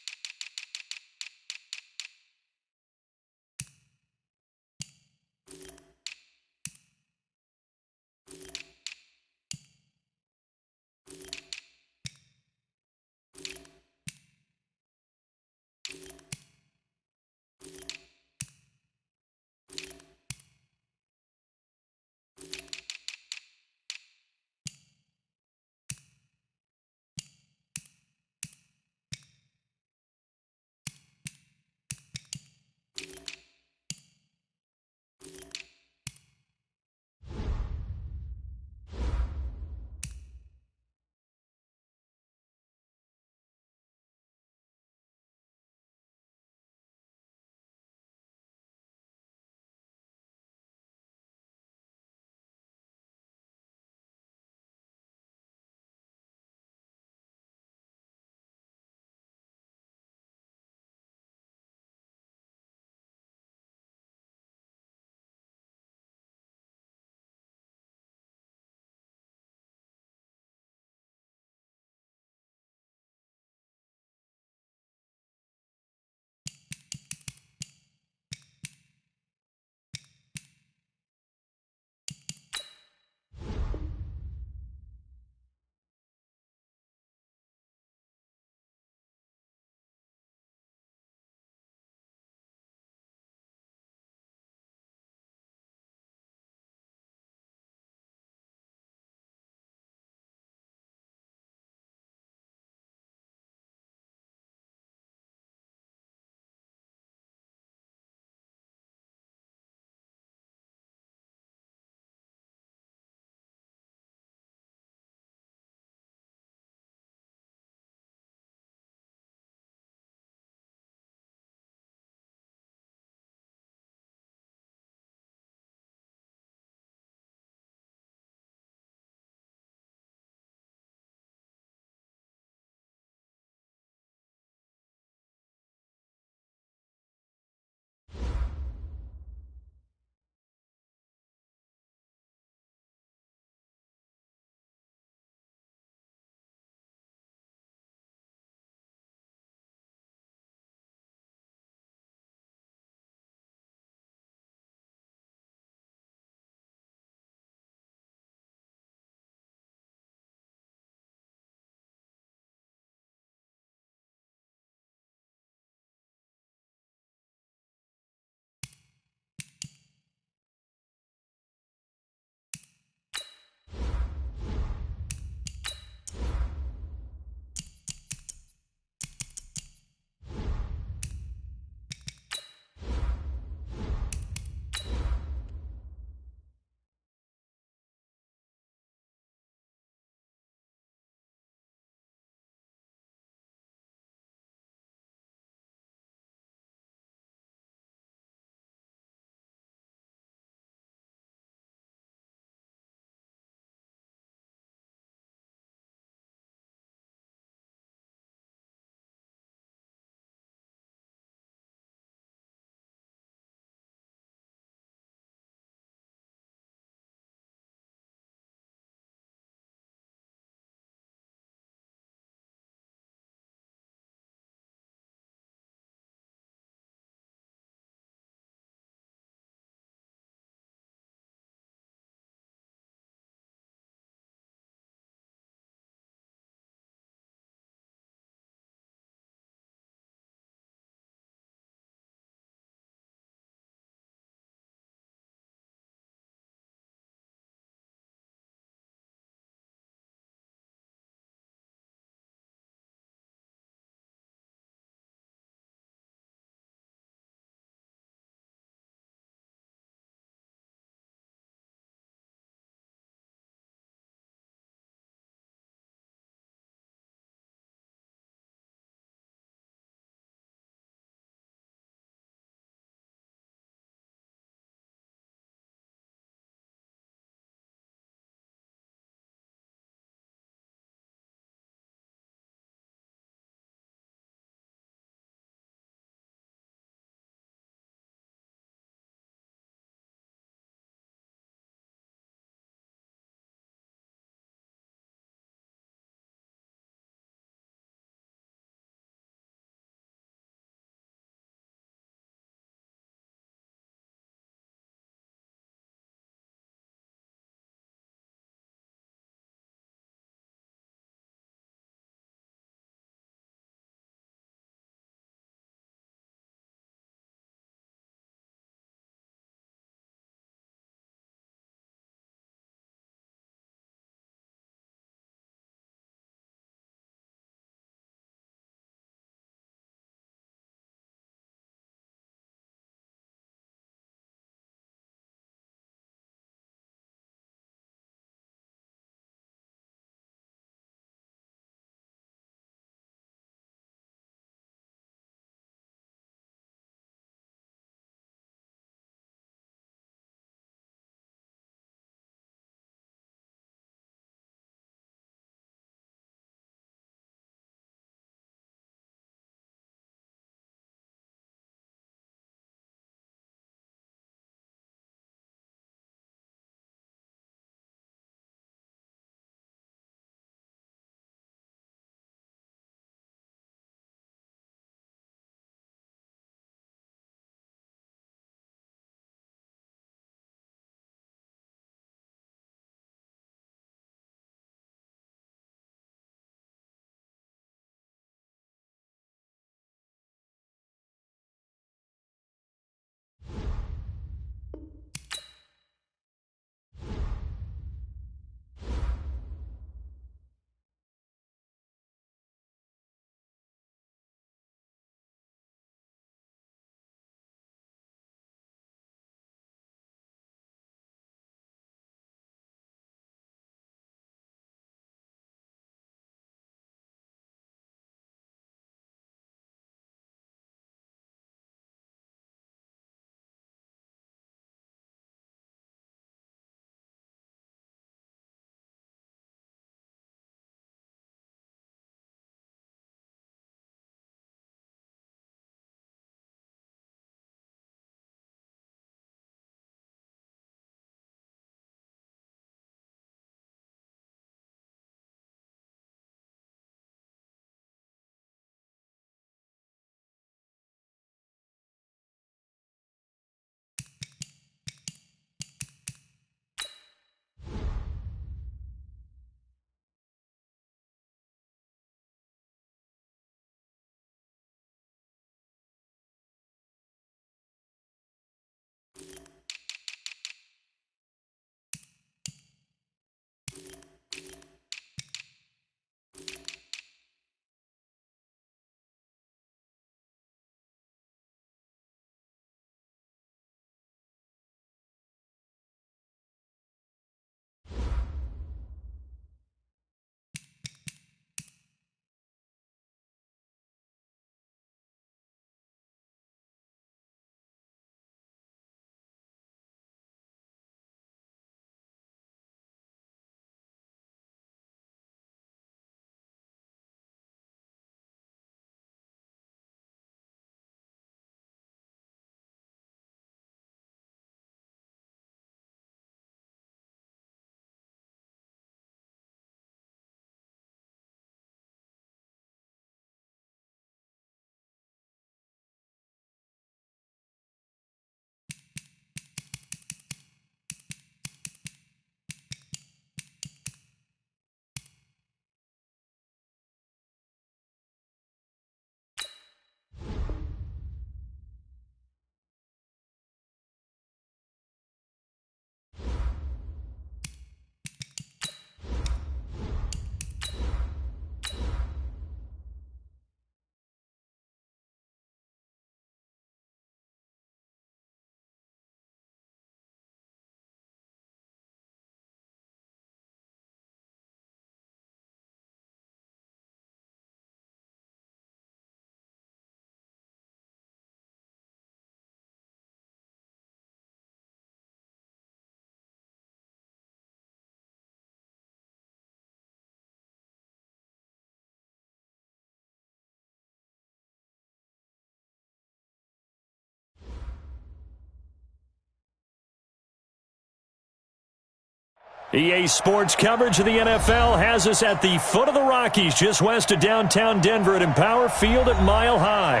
EA Sports coverage of the NFL has us at the foot of the Rockies, just west of downtown Denver at Empower Field at Mile High.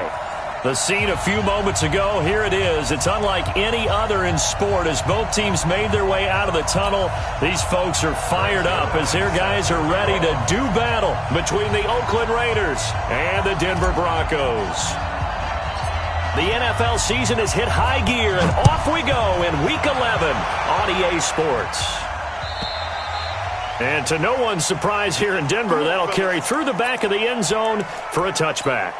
The scene a few moments ago, here it is. It's unlike any other in sport as both teams made their way out of the tunnel. These folks are fired up as their guys are ready to do battle between the Oakland Raiders and the Denver Broncos. The NFL season has hit high gear, and off we go in Week 11 on EA Sports. And to no one's surprise here in Denver, that'll carry through the back of the end zone for a touchback.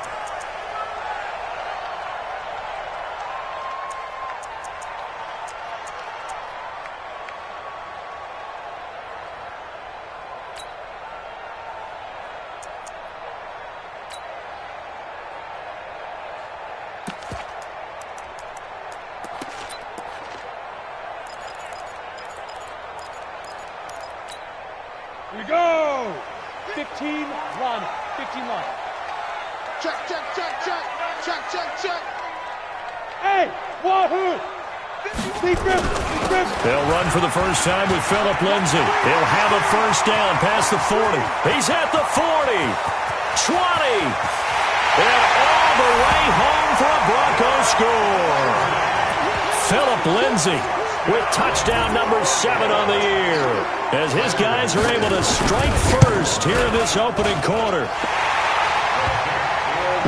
Here we go! 15-1. 15-1. Check, check, check, check. Check, check, check. Hey! Wahoo! Defense! Defense! They'll run for the first time with Phillip Lindsay. He'll have a first down past the 40. He's at the 40. 20. And all the way home for a Broncos score. Phillip Lindsay with touchdown number 7 on the year, as his guys are able to strike first here in this opening quarter.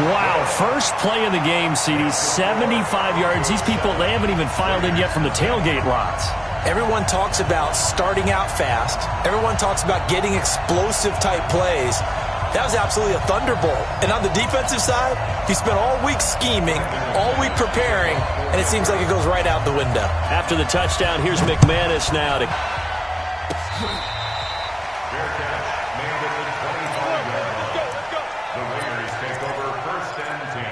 Wow, first play in the game, CD, 75 yards. These people, they haven't even filed in yet from the tailgate lots. Everyone talks about starting out fast. Everyone talks about getting explosive-type plays. That was absolutely a thunderbolt. And on the defensive side, he spent all week scheming, all week preparing, and it seems like it goes right out the window. After the touchdown, here's McManus now to... Fair catch made at the 25-yard line. The Raiders take over first and 10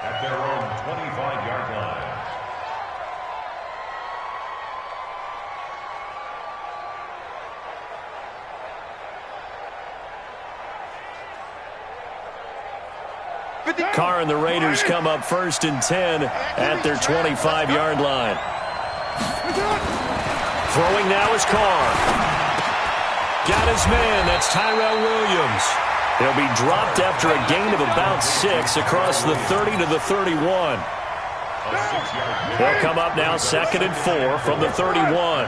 at their own 25-yard line. Carr and the Raiders come up first and 10 at their 25-yard line. Throwing now is Carr. Got his man. That's Tyrell Williams. He'll be dropped after a gain of about 6 across the 30 to the 31. They'll come up now 2nd and 4 from the 31.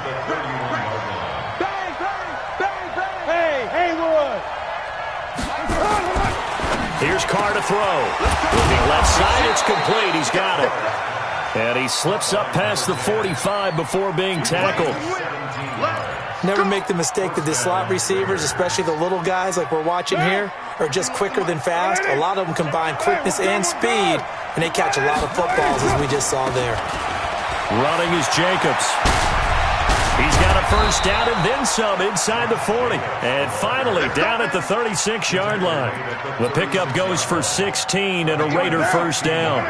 Hey, Haywood! Here's Carr to throw. Looking left side, it's complete. He's got it. And he slips up past the 45 before being tackled. Never make the mistake that the slot receivers, especially the little guys like we're watching here, are just quicker than fast. A lot of them combine quickness and speed, and they catch a lot of footballs, as we just saw there. Running is Jacobs. He's got a first down and then some inside the 40. And finally down at the 36-yard line. The pickup goes for 16 and a Raider first down.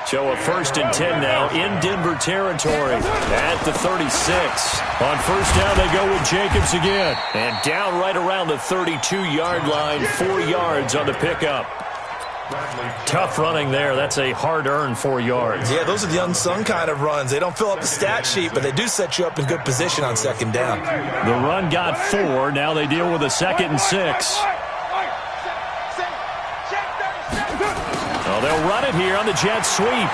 So a 1st and 10 now in Denver territory at the 36. On first down, they go with Jacobs again. And down right around the 32-yard line, 4 yards on the pickup. Tough running there. That's a hard-earned 4 yards. Yeah, those are the unsung kind of runs. They don't fill up the stat sheet, but they do set you up in good position on 2nd down. The run got 4. Now they deal with a 2nd and 6. Well, they'll run it here on the jet sweep.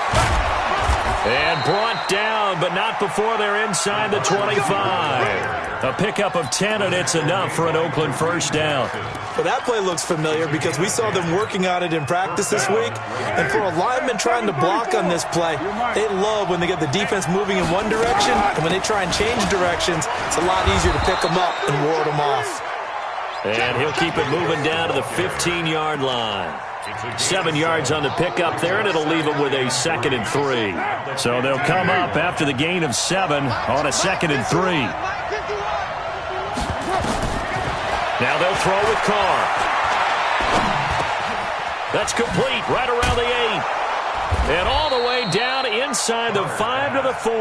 And brought down, but not before they're inside the 25. A pickup of 10, and it's enough for an Oakland first down. Well, that play looks familiar because we saw them working on it in practice this week. And for a lineman trying to block on this play, they love when they get the defense moving in one direction, and when they try and change directions, it's a lot easier to pick them up and ward them off. And he'll keep it moving down to the 15-yard line. 7 yards on the pickup there, and it'll leave them with a 2nd and 3. So they'll come up after the gain of 7 on a 2nd and 3. Now they'll throw with Carr. That's complete right around the 8. And all the way down inside the 5 to the 4.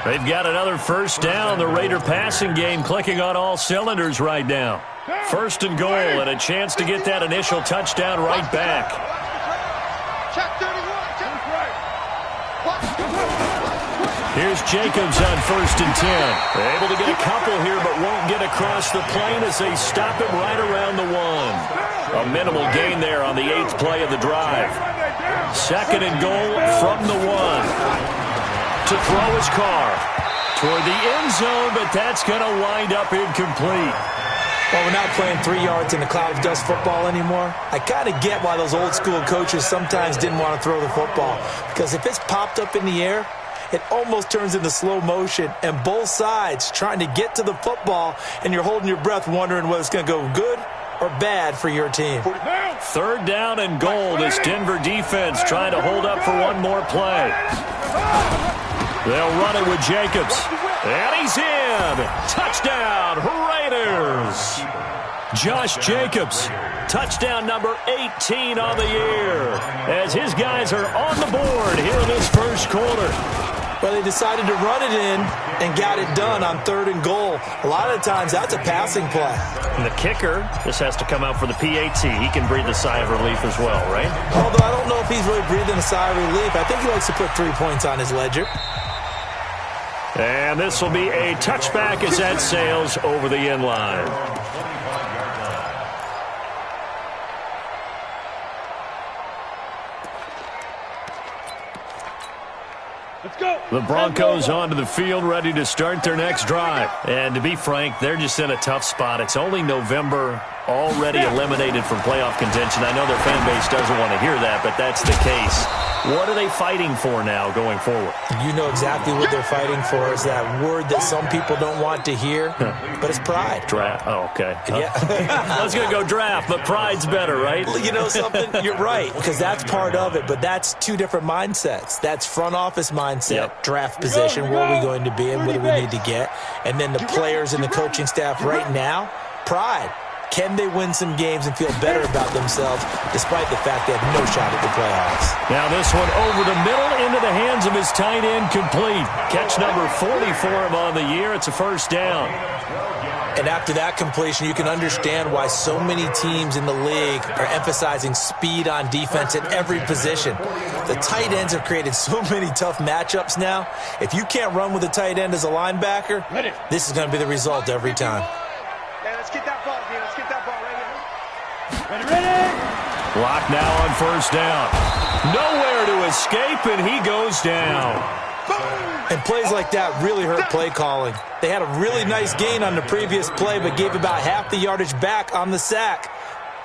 They've got another first down. The Raider passing game clicking on all cylinders right now. 1st and goal and a chance to get that initial touchdown right back. Here's Jacobs on 1st and 10. Able to get a couple here, but won't get across the plane as they stop him right around the 1. A minimal gain there on the 8th play of the drive. 2nd and goal from the 1. To throw his car toward the end zone, but that's going to wind up incomplete. Well, we're not playing 3 yards in a cloud of dust football anymore. I kind of get why those old school coaches sometimes didn't want to throw the football. Because if it's popped up in the air, it almost turns into slow motion, and both sides trying to get to the football, and you're holding your breath wondering whether it's going to go good or bad for your team. 3rd down and goal. This Denver defense trying to hold up for one more play. They'll run it with Jacobs. And he's in. Touchdown, Raiders. Josh Jacobs, touchdown number 18 on the year, as his guys are on the board here in this first quarter. Well, they decided to run it in and got it done on 3rd and goal. A lot of the times, that's a passing play. And the kicker, this has to come out for the PAT. He can breathe a sigh of relief as well, right? Although I don't know if he's really breathing a sigh of relief. I think he likes to put 3 points on his ledger. And this will be a touchback as that sails over the end line. The Broncos onto the field, ready to start their next drive. And to be frank, they're just in a tough spot. It's only November, already eliminated from playoff contention. I know their fan base doesn't want to hear that, but that's the case. What are they fighting for now going forward? You know exactly what they're fighting for is that word that some people don't want to hear, but it's pride. Draft. Oh, okay. Yeah. I was going to go draft, but pride's better, right? Well, you know something? You're right, because that's part of it, but that's 2 different mindsets. That's front office mindset, draft position, where are we going to be and what do we need to get? And then the players and the coaching staff right now, pride. Can they win some games and feel better about themselves despite the fact they have no shot at the playoffs? Now this one over the middle into the hands of his tight end, complete. Catch number 40 for him on the year. It's a 1st down. And after that completion, you can understand why so many teams in the league are emphasizing speed on defense at every position. The tight ends have created so many tough matchups now. If you can't run with a tight end as a linebacker, this is going to be the result every time. Let's get that ball, man. Let's get that ball right here. Ready? Lock now on 1st down. Nowhere to escape, and he goes down. And plays like that really hurt play calling. They had a really nice gain on the previous play, but gave about half the yardage back on the sack.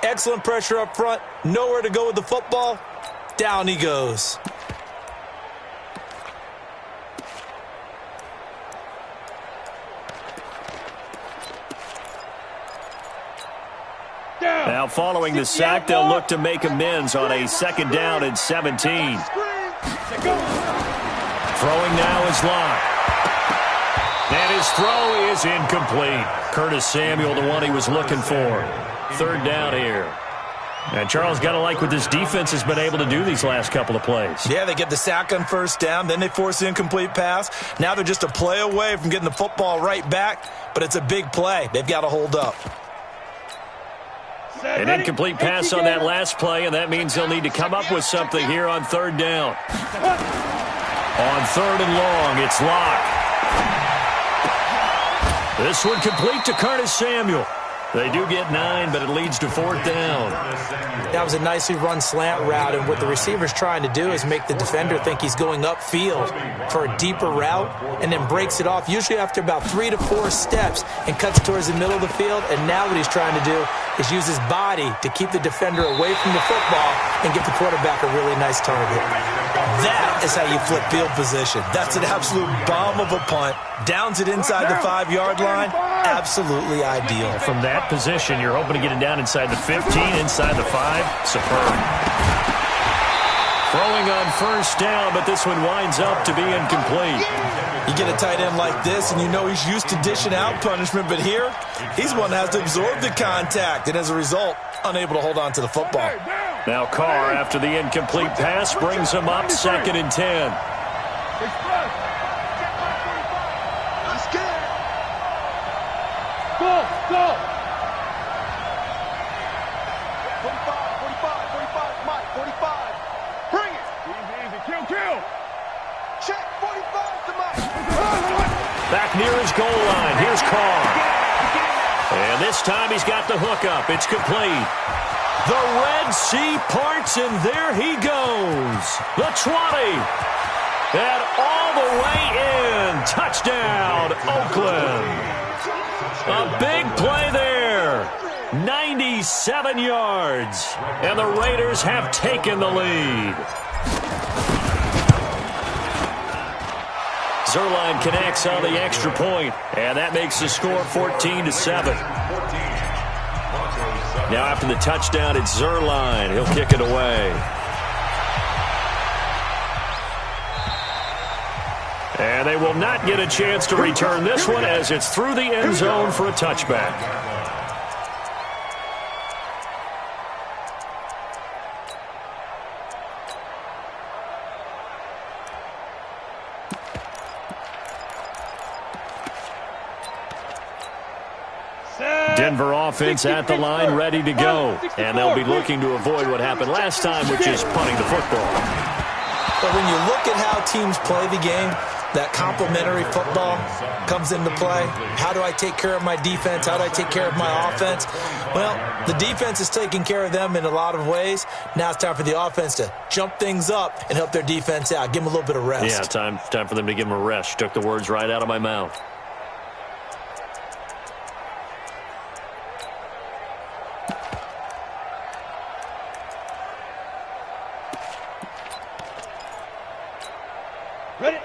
Excellent pressure up front. Nowhere to go with the football. Down he goes. Now following the sack, they'll look to make amends on a 2nd down and 17. Throwing now is Locke. And his throw is incomplete. Curtis Samuel, the one he was looking for. 3rd down here. And Charles, got to like what this defense has been able to do these last couple of plays. Yeah, they get the sack on 1st down, then they force the incomplete pass. Now they're just a play away from getting the football right back, but it's a big play. They've got to hold up. An incomplete pass on that last play, and that means they'll need to come up with something here on 3rd down. On 3rd and long, it's Locke. This one complete to Curtis Samuel. They do get 9, but it leads to 4th down. That was a nicely run slant route, and what the receiver's trying to do is make the defender think he's going upfield for a deeper route and then breaks it off, usually after about 3 to 4 steps, and cuts towards the middle of the field. And now what he's trying to do is use his body to keep the defender away from the football and give the quarterback a really nice target. That is how you flip field position. That's an absolute bomb of a punt. Downs it inside the 5-yard line. Absolutely ideal. From that position, you're hoping to get it down inside the 15, inside the 5. Superb. Throwing on 1st down, but this one winds up to be incomplete. You get a tight end like this, and you know he's used to dishing out punishment, but here, he's one that has to absorb the contact, and as a result, unable to hold on to the football. Now Carr, after the incomplete pass, brings him up 2nd and 10. Let's get it. Go! 45, Mike, 45. Bring it. Easy, kill. Check, 45 to Mike. Back near his goal line. Here's Carr. And this time he's got the hook up. It's complete. The Red Sea parts, and there he goes. The 20. And all the way in. Touchdown, Oakland. A big play there. 97 yards. And the Raiders have taken the lead. Zerline connects on the extra point, and that makes the score 14-7. Now after the touchdown, it's Zerline. He'll kick it away. And they will not get a chance to return this one as it's through the end zone for a touchback. Denver offense at the line, ready to go. And they'll be looking to avoid what happened last time, which is punting the football. But when you look at how teams play the game, that complementary football comes into play. How do I take care of my defense? How do I take care of my offense? Well, the defense is taking care of them in a lot of ways. Now it's time for the offense to jump things up and help their defense out. Give them a little bit of rest. Yeah, time for them to give them a rest. Took the words right out of my mouth.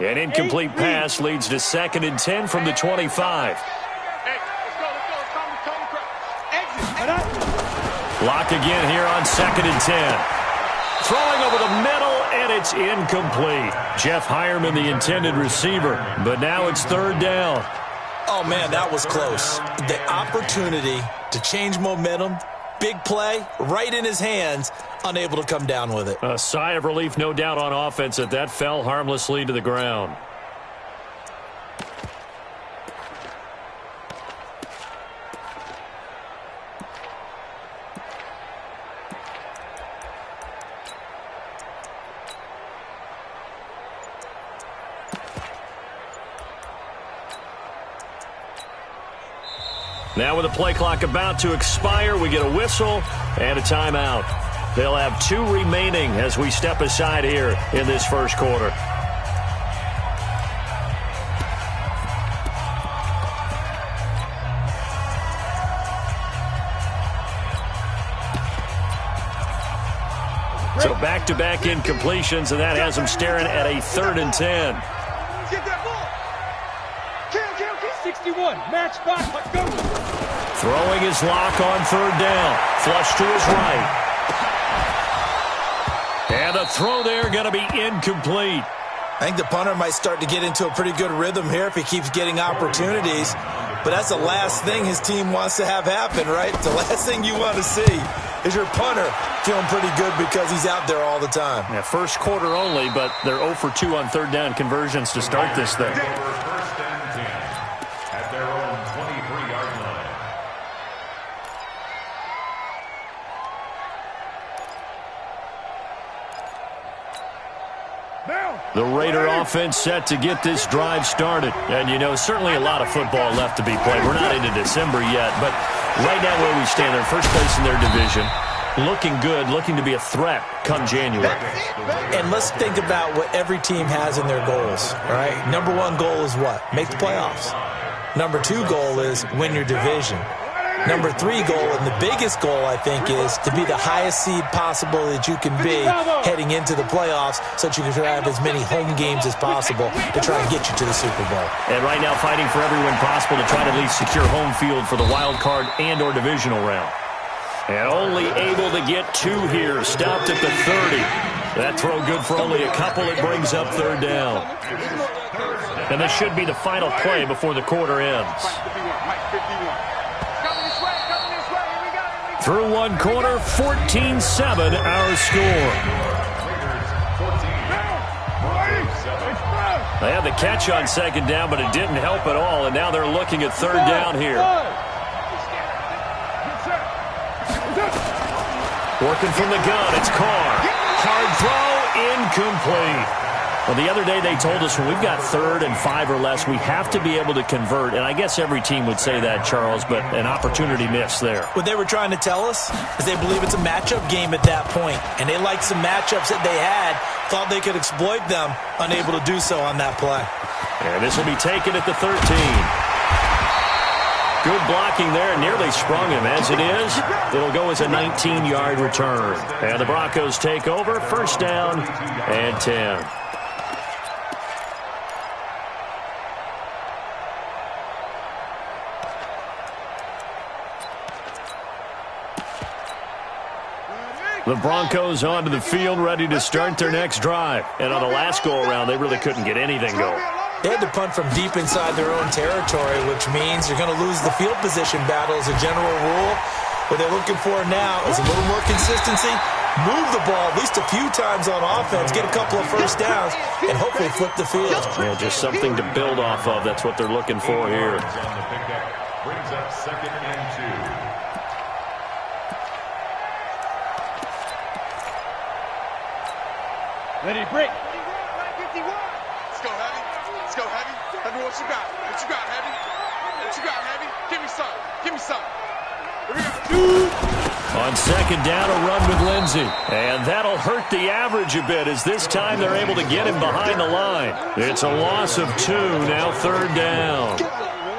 An incomplete pass leads to 2nd and 10 from the 25. Block again here on 2nd and 10. Throwing over the middle, and it's incomplete. Jeff Hireman, the intended receiver, but now it's 3rd down. Oh, man, that was close. The opportunity to change momentum, big play, right in his hands, unable to come down with it. A sigh of relief, no doubt, on offense that fell harmlessly to the ground. Now with the play clock about to expire, we get a whistle and a timeout. They'll have 2 remaining as we step aside here in this first quarter. So back-to-back incompletions, and that has them staring at a 3rd and 10. Get that ball. Kill. 61, match spot, let's go. Throwing his lock on 3rd down. Flush to his right. And the throw there going to be incomplete. I think the punter might start to get into a pretty good rhythm here if he keeps getting opportunities. But that's the last thing his team wants to have happen, right? The last thing you want to see is your punter feeling pretty good because he's out there all the time. Yeah, first quarter only, but they're 0 for 2 on 3rd down conversions to start this thing. First and 10 at their own 23-yard line. The Raider offense set to get this drive started. And, you know, certainly a lot of football left to be played. We're not into December yet, but right now where we stand, they're first place in their division. Looking good, looking to be a threat come January. And let's think about what every team has in their goals, all right? Number 1 goal is what? Make the playoffs. Number 2 goal is win your division. Number 3 goal, and the biggest goal, I think, is to be the highest seed possible that you can be heading into the playoffs so that you can have as many home games as possible to try and get you to the Super Bowl. And right now fighting for every win possible to try to at least secure home field for the wild card and or divisional round. And only able to get 2 here, stopped at the 30. That throw good for only a couple. It brings up 3rd down. And this should be the final play before the quarter ends. Through 1 quarter, 14-7 our score. They had the catch on 2nd down, but it didn't help at all, and now they're looking at 3rd down here. Working from the gun, it's Carr. Hard throw, incomplete. Well, the other day they told us when we've got 3rd and 5 or less, we have to be able to convert. And I guess every team would say that, Charles, but an opportunity missed there. What they were trying to tell us is they believe it's a matchup game at that point, and they liked some matchups that they had, thought they could exploit them, unable to do so on that play. And this will be taken at the 13. Good blocking there, nearly sprung him. As it is, it'll go as a 19-yard return. And the Broncos take over, 1st down and 10. The Broncos onto the field, ready to start their next drive. And on the last go-around, they really couldn't get anything going. They had to punt from deep inside their own territory, which means you're going to lose the field position battle as a general rule. What they're looking for now is a little more consistency, move the ball at least a few times on offense, get a couple of 1st downs, and hopefully flip the field. Yeah, just something to build off of. That's what they're looking for here. Brings up 2nd and 2. Ready, break. Let's go, Heavy. Let's go, Heavy. Heavy, what you got? What you got, Heavy? What you got, Heavy? Give me some. Give me some. On 2nd down, a run with Lindsey. And that'll hurt the average a bit as this time they're able to get him behind the line. It's a loss of 2, now 3rd down.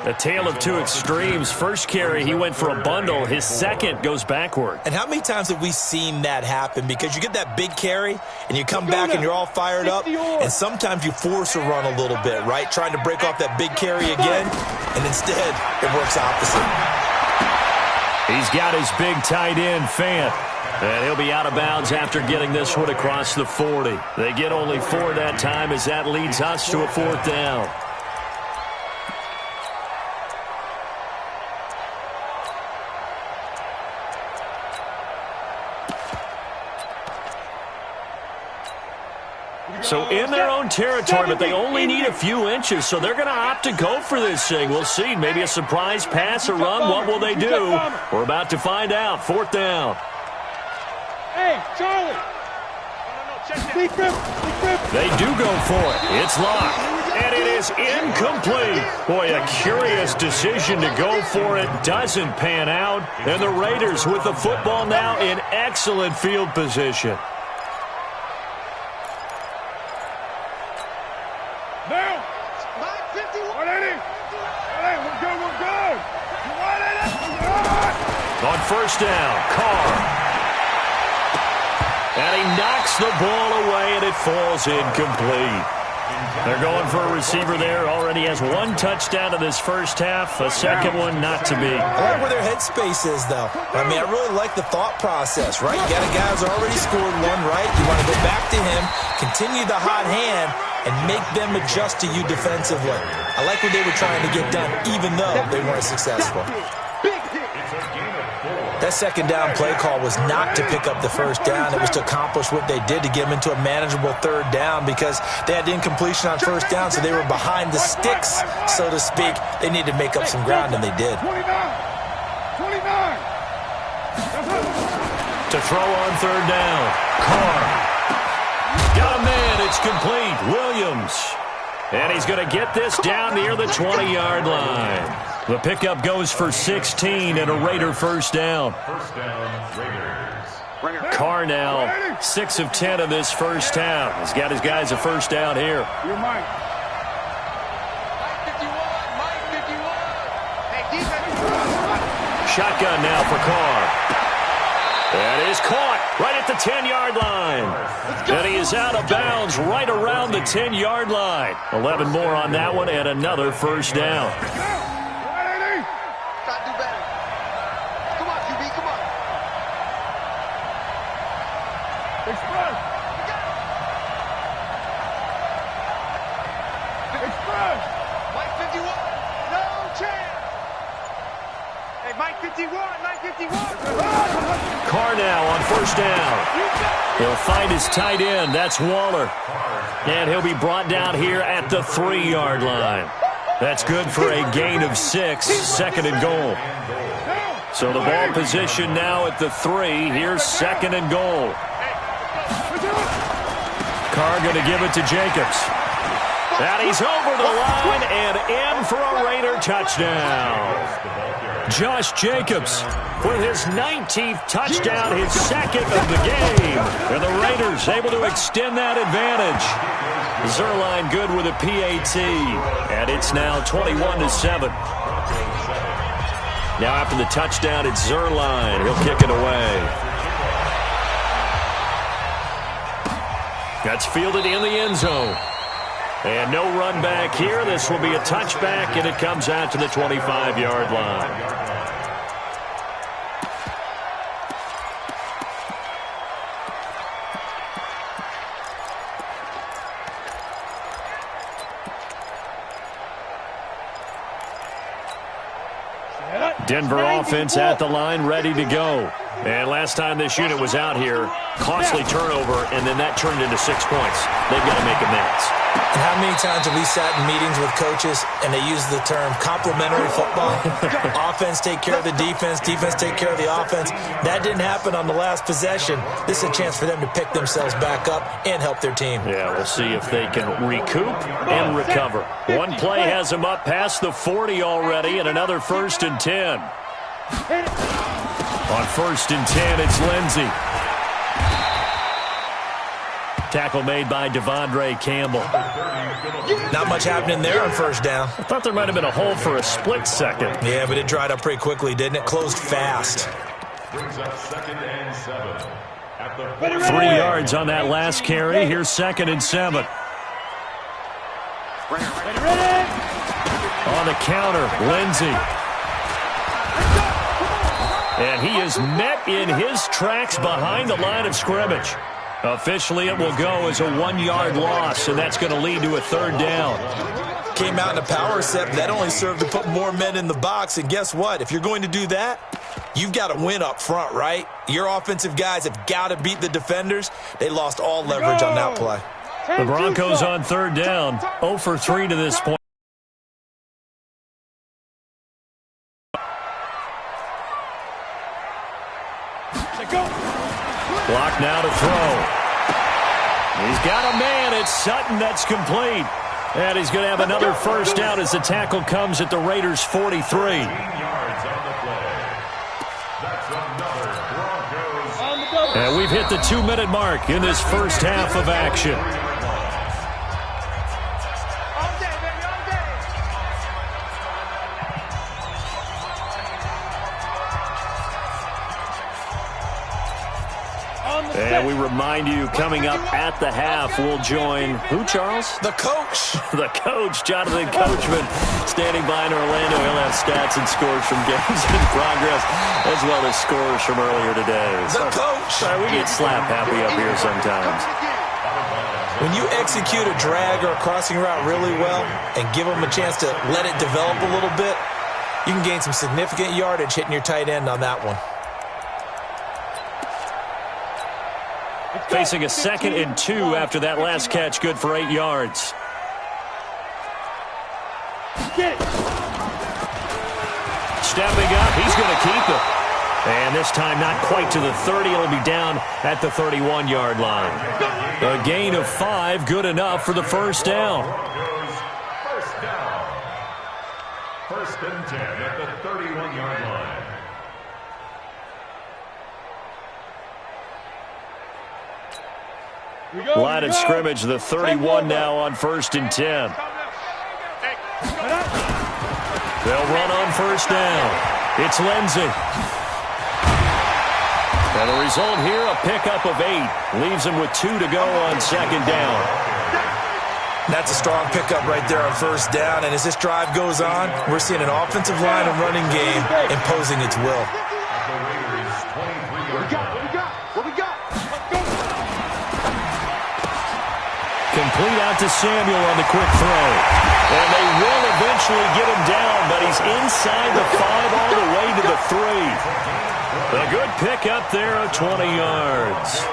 A tale of two extremes. First carry, he went for a bundle. His second goes backward. And how many times have we seen that happen? Because you get that big carry, and you come back and you're all fired up, and sometimes you force a run a little bit, right? Trying to break off that big carry again, and instead it works opposite. He's got his big tight end, Fant. And he'll be out of bounds after getting this one across the 40. They get only 4 that time as that leads us to a 4th down. So in their own territory, but they only need a few inches, so they're going to opt to go for this thing. We'll see. Maybe a surprise pass or run. What will they do? We're about to find out. 4th down. Hey, Charlie. They do go for it. It's locked. And it is incomplete. Boy, a curious decision to go for it doesn't pan out. And the Raiders with the football now in excellent field position. Now. 951. 180. 180. We're good. We're good. 180. On 1st down, Carr. And he knocks the ball away, and it falls incomplete. They're going for a receiver there. Already has 1 touchdown in this first half. A second one not to be. I like where their headspace is, though. I mean, I really like the thought process, right? You got a guy who's already scored 1, right? You want to go back to him, continue the hot hand, and make them adjust to you defensively. I like what they were trying to get done, even though they weren't successful. That 2nd down play call was not to pick up the 1st down. It was to accomplish what they did to get them into a manageable 3rd down because they had incompletion on 1st down, so they were behind the sticks, so to speak. They needed to make up some ground, and they did. 29. To throw on 3rd down. Carr. Got a man. It's complete. Williams. And he's going to get this down near the 20-yard line. The pickup goes for 16 and a Raider 1st down. 1st down, Raiders. Carr now 6 of 10 in this first half. He's got his guys a 1st down here. You're mine. Mike 51. Hey, defense. Shotgun now for Carr. That is caught right at the 10-yard line. And he is out of bounds right around the 10-yard line. 11 more on that one and another 1st down. Gotta do better. Come on, QB, come on. Express. Express. Mike 51. No chance. Hey, Mike 51. Mike 51. Carr now on 1st down. He'll find his tight end. That's Waller. And he'll be brought down here at the 3-yard line. That's good for a gain of 6, 2nd and goal. So the ball position now at the 3. Here's 2nd and goal. Carr going to give it to Jacobs. And he's over the line and in for a Raider touchdown. Josh Jacobs with his 19th touchdown, his second of the game. And the Raiders able to extend that advantage. Zuerlein good with a PAT. And it's now 21-7. Now after the touchdown, it's Zuerlein. He'll kick it away. That's fielded in the end zone. And no run back here. This will be a touchback, and it comes out to the 25-yard line. Denver offense at the line, ready to go. And last time this unit was out here, costly turnover, and then that turned into 6 points. They've got to make amends. And how many times have we sat in meetings with coaches and they use the term complementary football? Offense take care of the defense, defense take care of the offense. That didn't happen on the last possession. This is a chance for them to pick themselves back up and help their team. Yeah, we'll see if they can recoup and recover. One play has them up past the 40 already, and another 1st and 10. On 1st and 10, it's Lindsey. Tackle made by Devondre Campbell. Not much happening there on 1st down. I thought there might have been a hole for a split second. Yeah, but it dried up pretty quickly, didn't it? Closed fast. Brings up 2nd and 7. At the 3 yards on that last carry. Here's 2nd and 7. On the counter, Lindsey. And he is met in his tracks behind the line of scrimmage. Officially, it will go as a 1-yard loss, and that's going to lead to a 3rd down. Came out in a power set. That only served to put more men in the box. And guess what? If you're going to do that, you've got to win up front, right? Your offensive guys have got to beat the defenders. They lost all leverage on that play. The Broncos on 3rd down, 0 for 3 to this point. Block now to throw. He's got a man. It's Sutton. That's complete. And he's going to have another 1st down as the tackle comes at the Raiders' 43. 15 yards on the play. That's another Broncos. And we've hit the 2-minute mark in this first half of action. And we remind you, coming up at the half, we'll join who, Charles? The coach. The coach, Jonathan Coachman, standing by in Orlando. He'll have stats and scores from games in progress, as well as scores from earlier today. The coach. Sorry, we get slap happy up here sometimes. When you execute a drag or a crossing route really well and give them a chance to let it develop a little bit, you can gain some significant yardage hitting your tight end on that one. Facing a 2nd and 2 after that last catch, good for 8 yards. Stepping up, he's going to keep it. And this time not quite to the 30. It'll be down at the 31-yard line. A gain of 5, good enough for the 1st down. 1st down. 1st and 10 at the 31-yard line. Line of scrimmage, the 31 now on 1st and 10. They'll run on 1st down. It's Lindsey. And the result here, a pickup of 8. Leaves him with 2 to go on 2nd down. That's a strong pickup right there on 1st down. And as this drive goes on, we're seeing an offensive line and running game imposing its will. Complete out to Samuel on the quick throw. And they will eventually get him down, but he's inside the 5 all the way to the 3. A good pickup there of 20 yards.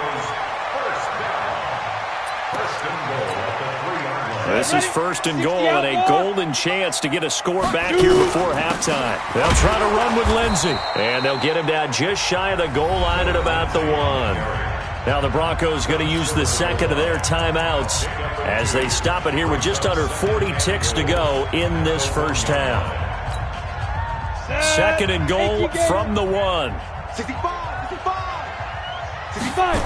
This is 1st and goal and a golden chance to get a score back here before halftime. They'll try to run with Lindsey. And they'll get him down just shy of the goal line at about the 1. Now the Broncos going to use the second of their timeouts as they stop it here with just under 40 ticks to go in this first half. Second and goal from the 1. 65, 65.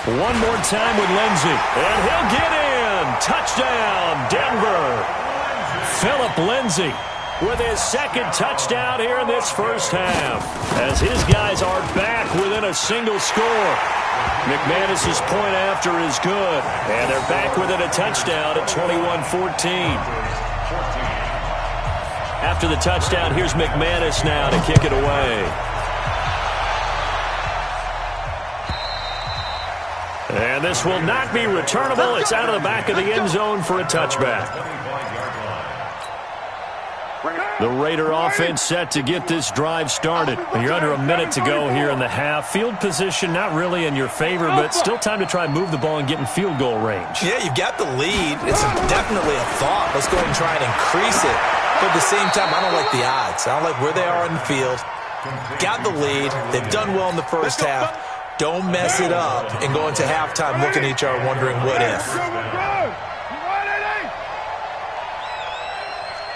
One more time with Lindsey, and he'll get in. Touchdown, Denver. Philip Lindsey with his second touchdown here in this first half as his guys are back within a single score. McManus's point after is good, and they're back within a touchdown at 21-14. After the touchdown, here's McManus now to kick it away. And this will not be returnable. It's out of the back of the end zone for a touchback. The Raider offense set to get this drive started. You're under a minute to go here in the half. Field position not really in your favor, but still time to try and move the ball and get in field goal range. Yeah, you've got the lead. It's definitely a thought. Let's go ahead and try and increase it. But at the same time, I don't like the odds. I don't like where they are on the field. Got the lead. They've done well in the first half. Don't mess it up and go into halftime looking at each other wondering what if.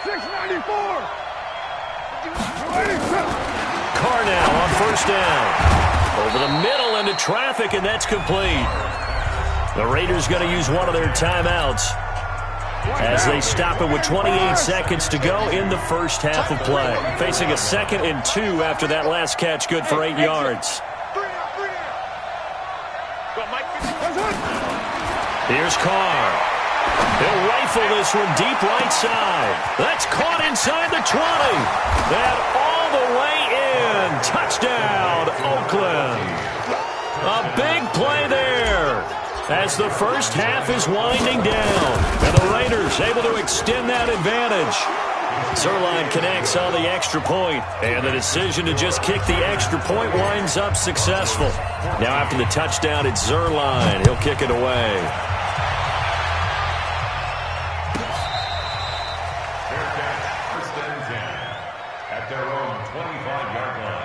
694. Carr now on first down. Over the middle into traffic, and that's complete. The Raiders going to use one of their timeouts as they stop it with 28 seconds to go in the first half of play. Facing a 2nd and 2 after that last catch, good for 8 yards. Here's Carr. He'll rifle this one deep right side. That's caught inside the 20. That all the way in. Touchdown, Oakland. A big play there as the first half is winding down. And the Raiders able to extend that advantage. Zerline connects on the extra point, and the decision to just kick the extra point winds up successful. Now after the touchdown, it's Zerline. He'll kick it away. First and 10 at their own 25-yard line.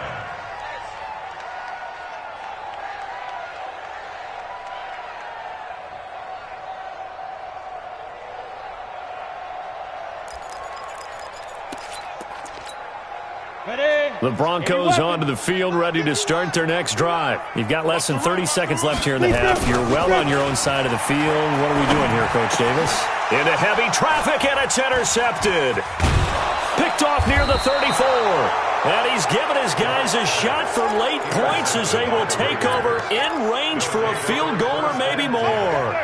The Broncos onto the field, ready to start their next drive. You've got less than 30 seconds left here in the half. You're well on your own side of the field. What are we doing here, Coach Davis? Into heavy traffic, and it's intercepted. Picked off near the 34. And he's given his guys a shot for late points as they will take over in range for a field goal or maybe more.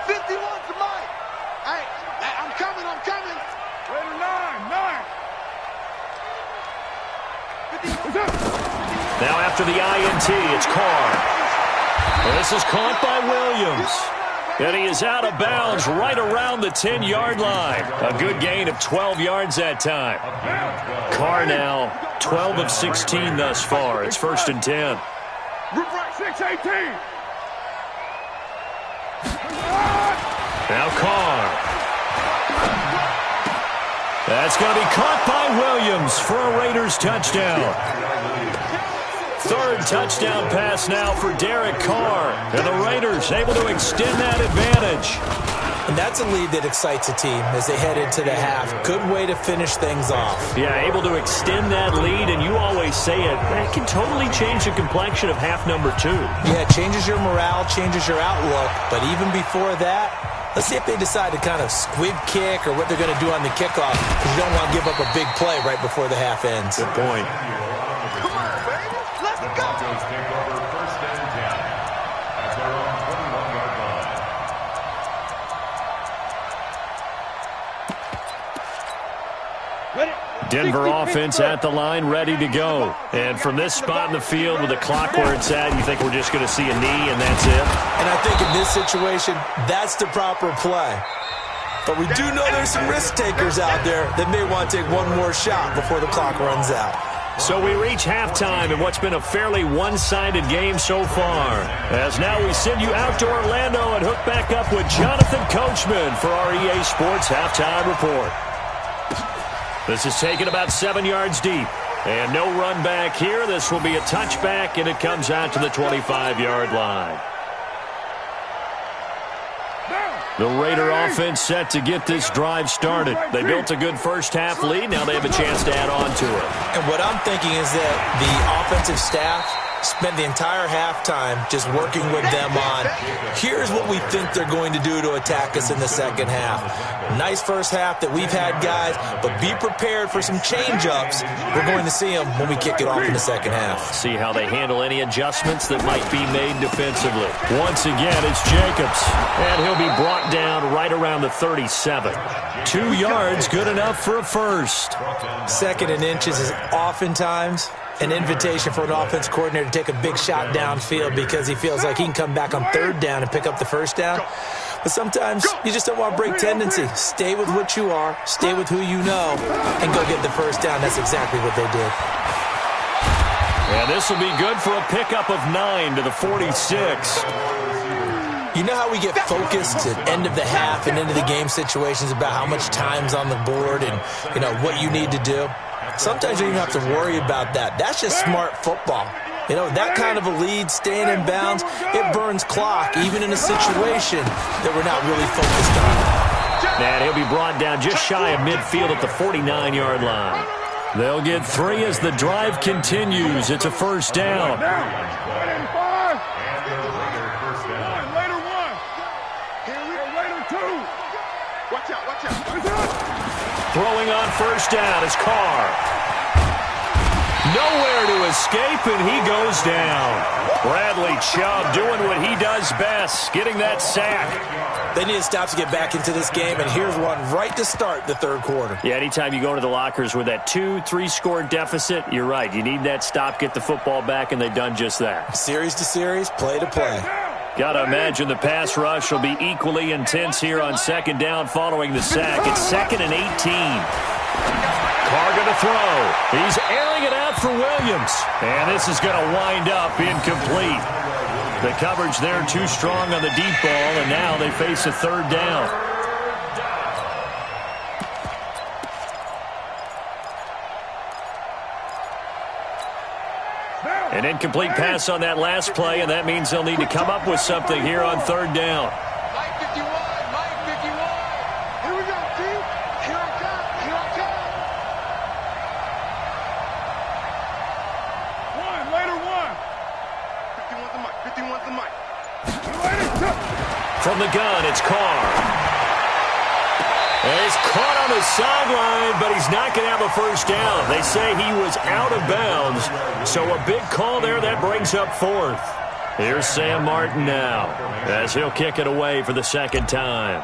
51 to Mike. Hey, I'm coming. Raider 9. Now after the INT, it's Carr. And this is caught by Williams. And he is out of bounds right around the 10-yard line. A good gain of 12 yards that time. Carr now 12 of 16 thus far. It's 1st and 10. Group right 618. Now Carr. That's going to be caught by Williams for a Raiders touchdown. 3rd touchdown pass now for Derek Carr. And the Raiders able to extend that advantage. And that's a lead that excites a team as they head into the half. Good way to finish things off. Yeah, able to extend that lead, and you always say it, that can totally change the complexion of half number 2. Yeah, it changes your morale, changes your outlook. But even before that, let's see if they decide to kind of squib kick or what they're going to do on the kickoff, because you don't want to give up a big play right before the half ends. Good point. Come on, baby. Let's The go. Broncos take over 1st and 10 at their own 21-yard line. Denver offense at the line, ready to go. And from this spot in the field with the clock where it's at, you think we're just going to see a knee and that's it? And I think in this situation, that's the proper play. But we do know there's some risk takers out there that may want to take one more shot before the clock runs out. So we reach halftime in what's been a fairly one-sided game so far. As now we send you out to Orlando and hook back up with Jonathan Coachman for our EA Sports Halftime Report. This is taken about 7 yards deep. And no run back here. This will be a touchback, and it comes out to the 25-yard line. The Raider offense set to get this drive started. They built a good first-half lead. Now they have a chance to add on to it. And what I'm thinking is that the offensive staff spent the entire halftime just working with them on, here's what we think they're going to do to attack us in the second half. Nice first half that we've had, guys, but be prepared for some change-ups. We're going to see them when we kick it off in the second half. See how they handle any adjustments that might be made defensively. Once again, it's Jacobs, and he'll be brought down right around the 37. 2 yards, good enough for a first. Second and inches is oftentimes an invitation for an offense coordinator to take a big shot downfield because he feels like he can come back on third down and pick up the first down. But sometimes you just don't want to break tendency. Stay with what you are, stay with who you know, and go get the first down. That's exactly what they did. And this will be good for a pickup of 9 to the 46. You know how we get focused at end of the half and into the game situations about how much time's on the board and, you know, what you need to do? Sometimes you don't even have to worry about that. That's just smart football. You know, that kind of a lead, staying in bounds, it burns clock, even in a situation that we're not really focused on. And he'll be brought down just shy of midfield at the 49-yard line. They'll get 3 as the drive continues. It's a first down. Throwing on first down is Carr. Nowhere to escape, and he goes down. Bradley Chubb doing what he does best, getting that sack. They need to stop to get back into this game, and here's one right to start the third quarter. Yeah, anytime you go to the lockers with that 2-3 score deficit, you're right. You need that stop, get the football back, and they've done just that. Series to series, play to play. Got to imagine the pass rush will be equally intense here on second down following the sack. It's 2nd and 18. Carr going to throw. He's airing it out for Williams. And this is going to wind up incomplete. The coverage there too strong on the deep ball, and now they face a third down. An incomplete pass on that last play, and that means they'll need to come up with something here on third down. Mike 51, Mike 51. Here we go, team. Here I come, here I come. Later one. 51's the mic, 51's the mic. From the gun, it's Carr. And he's caught on the sideline, but he's not going to have a first down. They say he was out of bounds, so a big call there that brings up 4th. Here's Sam Martin now, as he'll kick it away for the second time.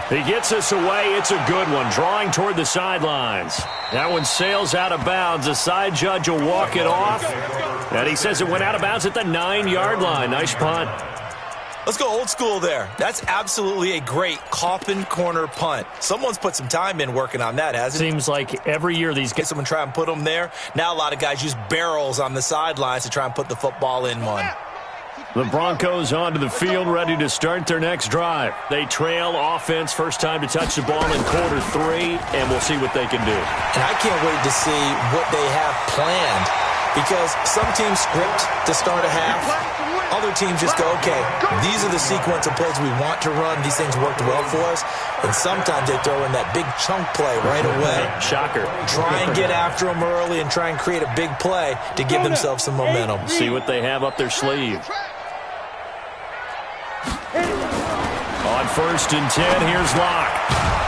He gets us away. It's a good one, drawing toward the sidelines. That one sails out of bounds. The side judge will walk it off, and he says it went out of bounds at the 9-yard line. Nice punt. Let's go old school there. That's absolutely a great coffin corner punt. Someone's put some time in working on that, hasn't it? Seems like every year these guys... Someone try and put them there. Now a lot of guys use barrels on the sidelines to try and put the football in one. The Broncos onto the field, ready to start their next drive. They trail offense, first time to touch the ball in quarter 3, and we'll see what they can do. And I can't wait to see what they have planned, because some teams script to start a half. Other teams just go, okay, these are the sequence of plays we want to run. These things worked well for us. And sometimes they throw in that big chunk play right away. Shocker. Try and get after them early and try and create a big play to give themselves some momentum. See what they have up their sleeve. On 1st and 10, here's Locke.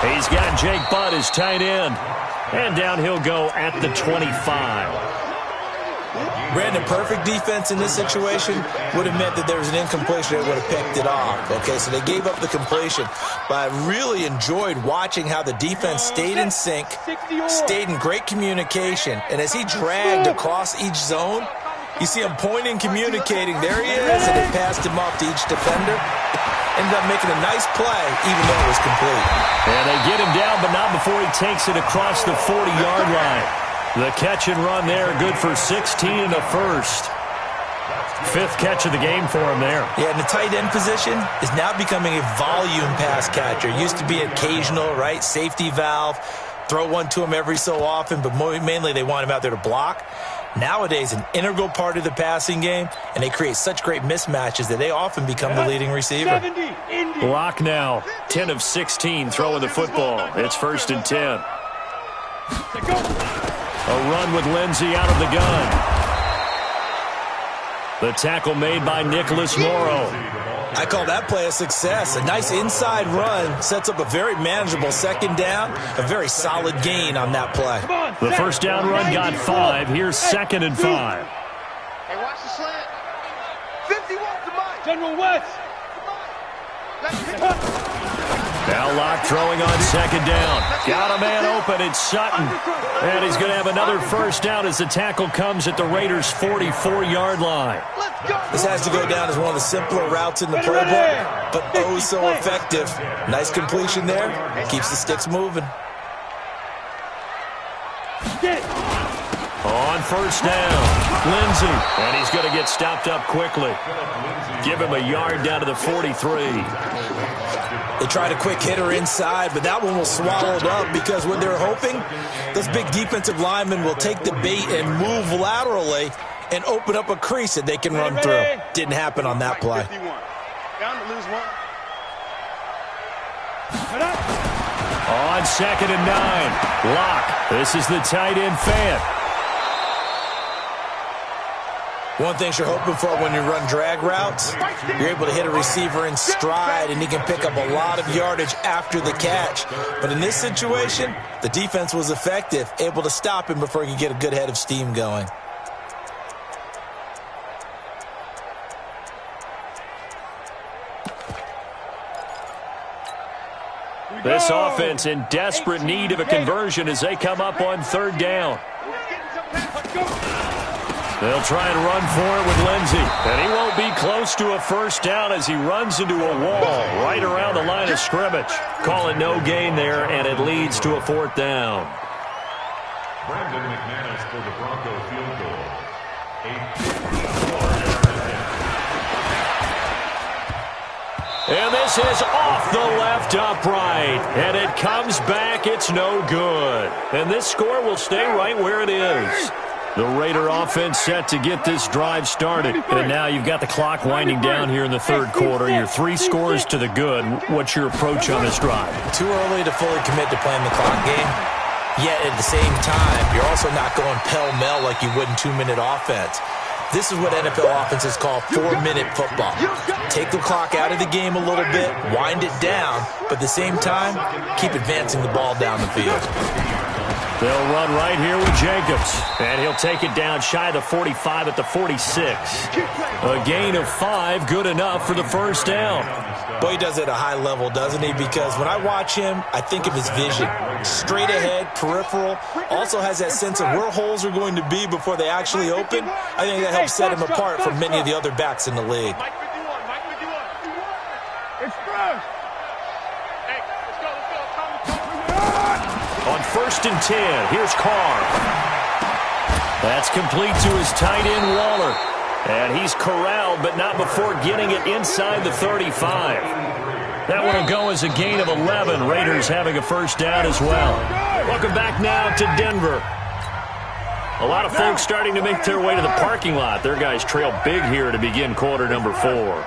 He's got Jake Butt as tight end. And down he'll go at the 25. Brandon, perfect defense in this situation would have meant that there was an incompletion that would have picked it off. Okay, so they gave up the completion. But I really enjoyed watching how the defense stayed in sync, stayed in great communication. And as he dragged across each zone, you see him pointing, communicating. There he is, and it passed him off to each defender. Ended up making a nice play, even though it was complete. And they get him down, but not before he takes it across the 40-yard line. The catch and run there, good for 16 and a first. 5th catch of the game for him there. Yeah, and the tight end position is now becoming a volume pass catcher. Used to be occasional, right? Safety valve. throw one to him every so often, but mainly they want him out there to block. Nowadays, an integral part of the passing game, and they create such great mismatches that they often become the leading receiver. Block now, 10 of 16 throwing the football. It's 1st and 10. A run with Lindsey out of the gun. The tackle made by Nicholas Morrow. I call that play a success. A nice inside run sets up a very manageable 2nd down, a very solid gain on that play. The 1st down run got 5. Here's 2nd and 5. Hey, watch the slant. 51 to Mike. General West. Now Locke throwing on 2nd down. Got a man open. It's Sutton. And he's going to have another 1st down as the tackle comes at the Raiders' 44-yard line. This has to go down as one of the simpler routes in the playbook, but oh so effective. Nice completion there. Keeps the sticks moving. On 1st down, Lindsey. And he's going to get stopped up quickly. Give him a yard down to the 43. They tried a quick hitter inside, but that one was swallowed up because what they're hoping, those big defensive linemen will take the bait and move laterally and open up a crease that they can run through. Didn't happen on that play. Down to lose 1. On 2nd and 9, Locke. This is the tight end fan. One thing you're hoping for when you run drag routes, you're able to hit a receiver in stride and he can pick up a lot of yardage after the catch. But in this situation, the defense was effective, able to stop him before he could get a good head of steam going. This offense in desperate need of a conversion as they come up on 3rd down. They'll try and run for it with Lindsey. And he won't be close to a 1st down as he runs into a wall right around the line of scrimmage. Calling no gain there, and it leads to a 4th down. Brandon McManus for the Bronco field goal. And this is off the left upright. And it comes back. It's no good. And this score will stay right where it is. The Raider offense set to get this drive started. And now you've got the clock winding down here in the 3rd quarter. You're 3 scores to the good. What's your approach on this drive? Too early to fully commit to playing the clock game. Yet at the same time, you're also not going pell-mell like you would in 2-minute offense. This is what NFL offenses call 4-minute football. Take the clock out of the game a little bit, wind it down, but at the same time, keep advancing the ball down the field. They'll run right here with Jacobs. And he'll take it down shy of the 45 at the 46. A gain of 5, good enough for the 1st down. Boy, he does it at a high level, doesn't he? Because when I watch him, I think of his vision. Straight ahead, peripheral. Also has that sense of where holes are going to be before they actually open. I think that helps set him apart from many of the other backs in the league. On 1st and 10, here's Carr. That's complete to his tight end, Waller. And he's corralled, but not before getting it inside the 35. That one will go as a gain of 11. Raiders having a 1st down as well. Welcome back now to Denver. A lot of folks starting to make their way to the parking lot. Their guys trail big here to begin quarter number 4.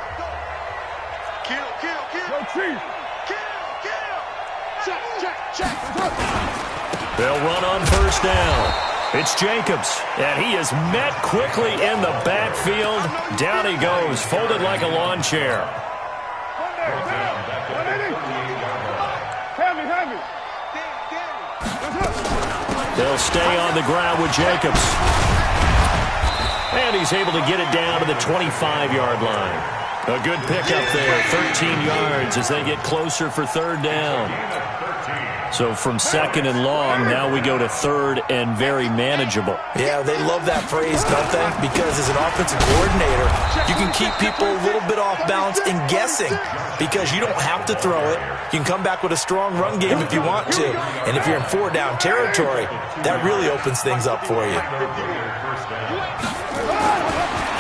They'll run on 1st down. It's Jacobs, and he is met quickly in the backfield. Down he goes, folded like a lawn chair. They'll stay on the ground with Jacobs. And he's able to get it down to the 25-yard line. A good pickup there, 13 yards as they get closer for 3rd down. So from 2nd and long, now we go to 3rd and very manageable. Yeah, they love that phrase, don't they? Because as an offensive coordinator, you can keep people a little bit off balance and guessing because you don't have to throw it. You can come back with a strong run game if you want to. And if you're in 4-down territory, that really opens things up for you.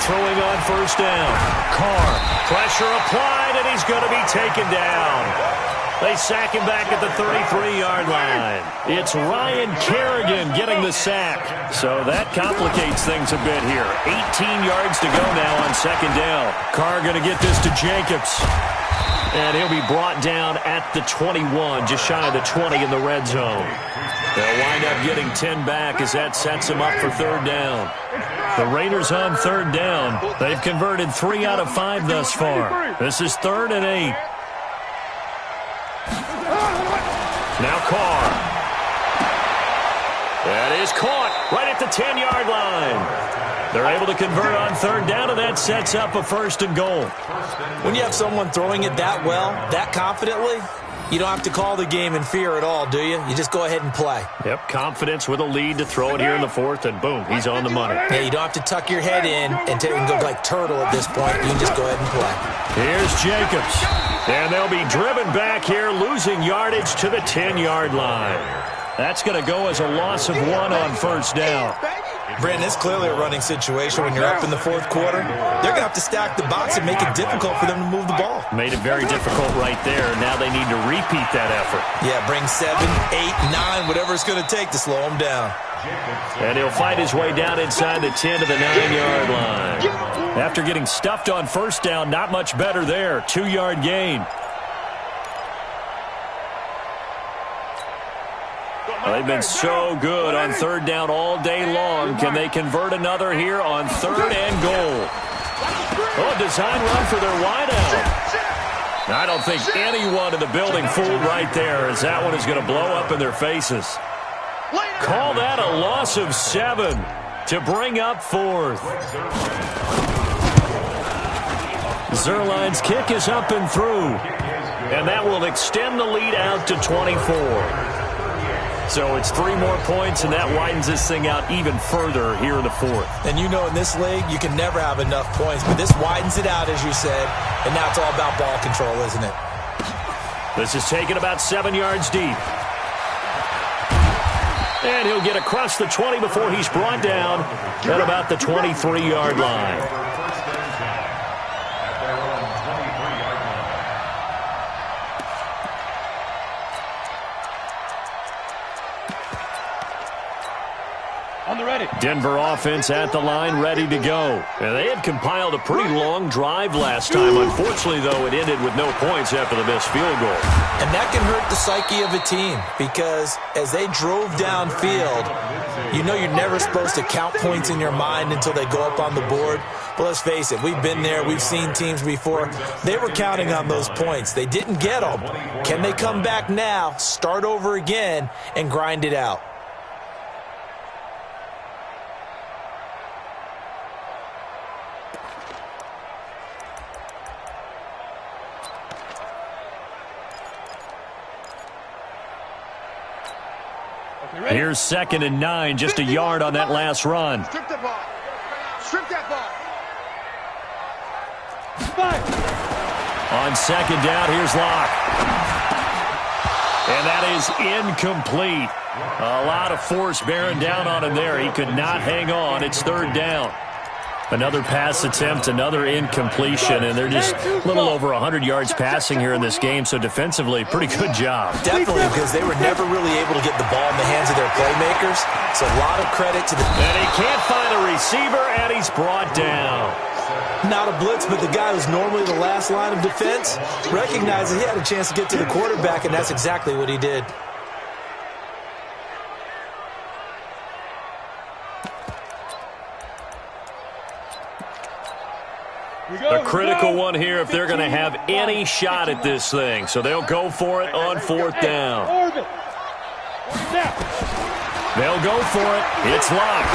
Throwing on 1st down. Carr, pressure applied, and he's going to be taken down. They sack him back at the 33-yard line. It's Ryan Kerrigan getting the sack. So that complicates things a bit here. 18 yards to go now on second down. Carr going to get this to Jacobs. And he'll be brought down at the 21, just shy of the 20 in the red zone. They'll wind up getting 10 back as that sets them up for third down. The Raiders on third down. They've converted 3 out of 5 thus far. This is 3rd and 8. Now Carr. That is caught right at the 10-yard line. They're able to convert on third down, and that sets up a 1st and goal. When you have someone throwing it that well, that confidently, you don't have to call the game in fear at all, do you? You just go ahead and play. Yep, confidence with a lead to throw it here in the 4th, and boom, he's on the money. Yeah, you don't have to tuck your head in and go like turtle at this point. You can just go ahead and play. Here's Jacobs. And they'll be driven back here, losing yardage to the 10-yard line. That's going to go as a loss of 1 on 1st down. Brandon, it's clearly a running situation when you're up in the 4th quarter. They're going to have to stack the box and make it difficult for them to move the ball. Made it very difficult right there. Now they need to repeat that effort. Yeah, bring 7, 8, 9, whatever it's going to take to slow them down. And he'll fight his way down inside the 10 to the 9-yard line. After getting stuffed on 1st down, not much better there. 2-yard gain. They've been so good on 3rd down all day long. Can they convert another here on 3rd and goal? Oh, design run for their wideout. I don't think anyone in the building fooled right there, as that one is going to blow up in their faces. Call that a loss of 7 to bring up 4th. Zerline's kick is up and through, and that will extend the lead out to 24. So it's 3 more points, and that widens this thing out even further here in the 4th. And you know in this league, you can never have enough points, but this widens it out, as you said, and now it's all about ball control, isn't it? This is taken about 7 yards deep. And he'll get across the 20 before he's brought down at about the 23-yard line. Denver offense at the line, ready to go. And they had compiled a pretty long drive last time. Unfortunately, though, it ended with no points after the missed field goal. And that can hurt the psyche of a team because as they drove downfield, you know you're never supposed to count points in your mind until they go up on the board. But let's face it, we've been there. We've seen teams before. They were counting on those points. They didn't get them. Can they come back now, start over again, and grind it out? Here's 2nd and 9, just a yard on that last run. Strip the ball. Strip that ball. On 2nd down, here's Locke. And that is incomplete. A lot of force bearing down on him there. He could not hang on. It's 3rd down. Another pass attempt, another incompletion, and they're just a little over 100 yards passing here in this game, so defensively, pretty good job. Definitely, because they were never really able to get the ball in the hands of their playmakers, so a lot of credit to the... And he can't find a receiver, and he's brought down. Not a blitz, but the guy who's normally the last line of defense recognized that he had a chance to get to the quarterback, and that's exactly what he did. A critical one here if they're going to have any shot at this thing. So they'll go for it on 4th down. They'll go for it. It's Locke.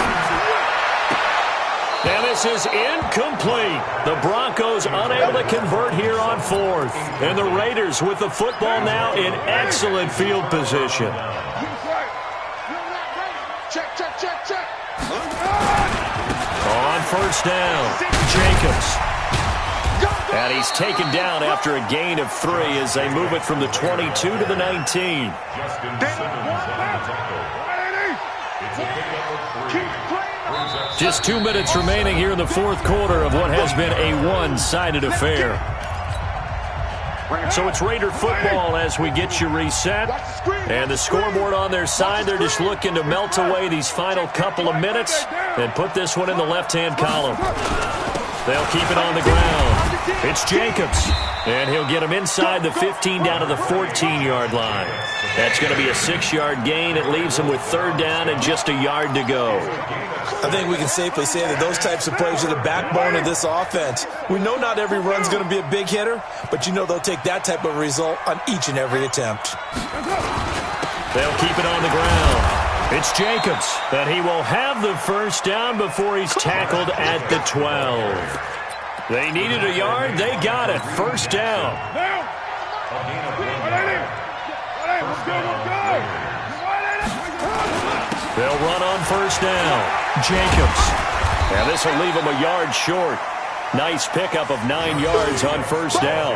And this is incomplete. The Broncos unable to convert here on 4th. And the Raiders with the football now in excellent field position. Check. On 1st down, Jacobs. And he's taken down after a gain of 3 as they move it from the 22 to the 19. Just 2 minutes remaining here in the 4th quarter of what has been a one-sided affair. So it's Raider football as we get you reset. And the scoreboard on their side, they're just looking to melt away these final couple of minutes and put this one in the left-hand column. They'll keep it on the ground. It's Jacobs, and he'll get him inside the 15 down to the 14-yard line. That's going to be a 6-yard gain. It leaves him with third down and just a yard to go. I think we can safely say that those types of plays are the backbone of this offense. We know not every run's going to be a big hitter, but you know they'll take that type of result on each and every attempt. They'll keep it on the ground. It's Jacobs, and he will have the first down before he's tackled at the 12. They needed a yard. They got it. First down. They'll run on first down. Jacobs. And this will leave him a yard short. Nice pickup of 9 yards on first down.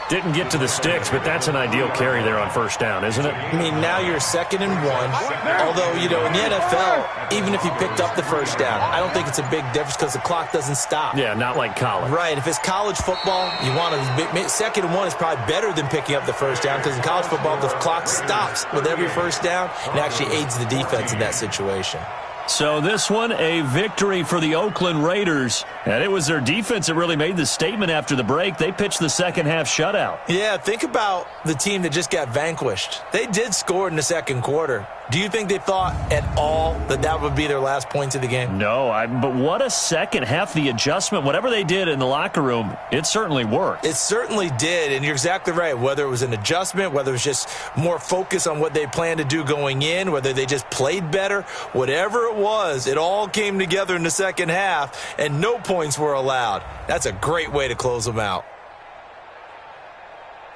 Didn't get to the sticks, but that's an ideal carry there on first down, isn't it? I mean, now you're 2nd and 1. Although, you know, in the NFL, even if you picked up the first down, I don't think it's a big difference because the clock doesn't stop. Yeah, not like college. Right. If it's college football, you want to 2nd and 1 is probably better than picking up the first down because in college football, the clock stops with every first down and actually aids the defense in that situation. So this one, a victory for the Oakland Raiders. And it was their defense that really made the statement after the break. They pitched the second-half shutout. Yeah, think about the team that just got vanquished. They did score in the second quarter. Do you think they thought at all that that would be their last points of the game? No, but what a second half. The adjustment, whatever they did in the locker room, it certainly worked. It certainly did, and you're exactly right. Whether it was an adjustment, whether it was just more focus on what they planned to do going in, whether they just played better, whatever it was, it all came together in the second half, and no points were allowed. That's a great way to close them out.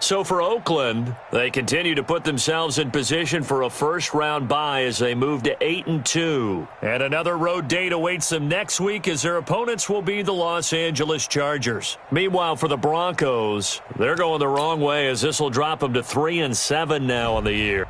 So for Oakland, they continue to put themselves in position for a first-round bye as they move to 8-2. And another road date awaits them next week as their opponents will be the Los Angeles Chargers. Meanwhile, for the Broncos, they're going the wrong way as this will drop them to 3-7 now on the year.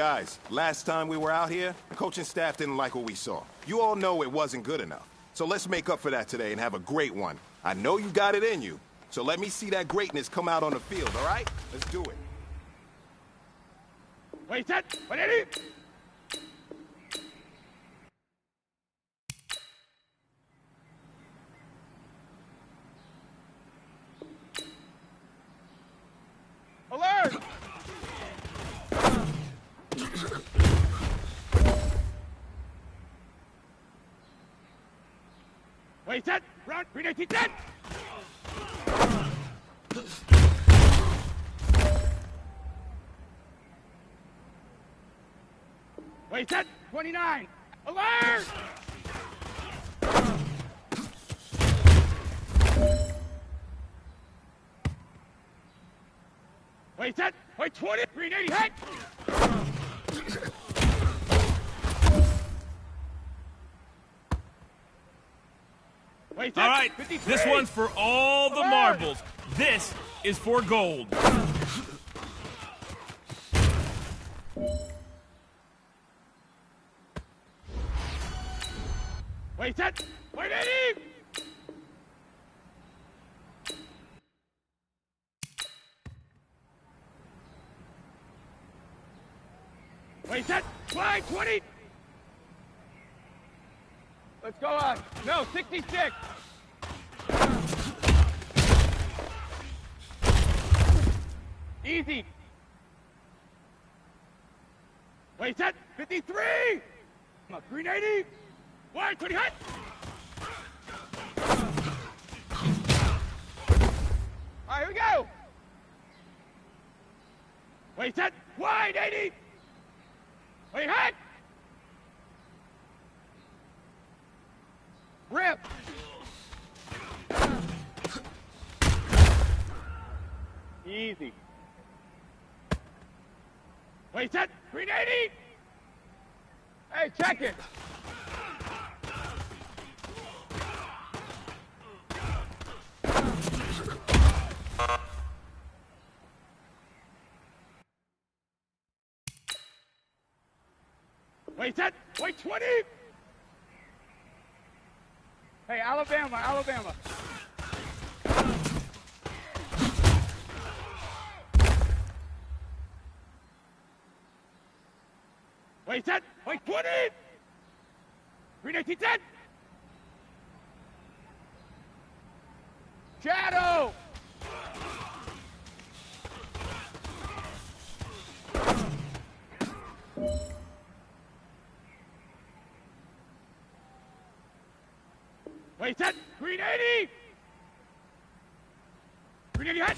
Guys, last time we were out here, the coaching staff didn't like what we saw. You all know it wasn't good enough. So let's make up for that today and have a great one. I know you got it in you, so let me see that greatness come out on the field, all right? Let's do it. Wait, set, ready? Alert! Wait, set, round, grenade, set! Wait, set, 29, alert! Wait, set, wait, 20, 380, hit! Wait, set, All right, 53. this one's for all the marbles. This is for gold. Wait, set, wait, 80! Wait, set, wide, 20! Let's go on. No, 66! Easy! Wait, set, 53! Come on, 380! Wide, 20, hit! All right, here we go! Wait, set, wide, 80! Wait, hit! Rip! Easy. Wait, set, 380! Hey, check it! Wait, set, wait, 20! Hey, Alabama, Alabama. Wait, set, wait, 20! 319, set! Shadow! Wait, set, 380! 380, hit!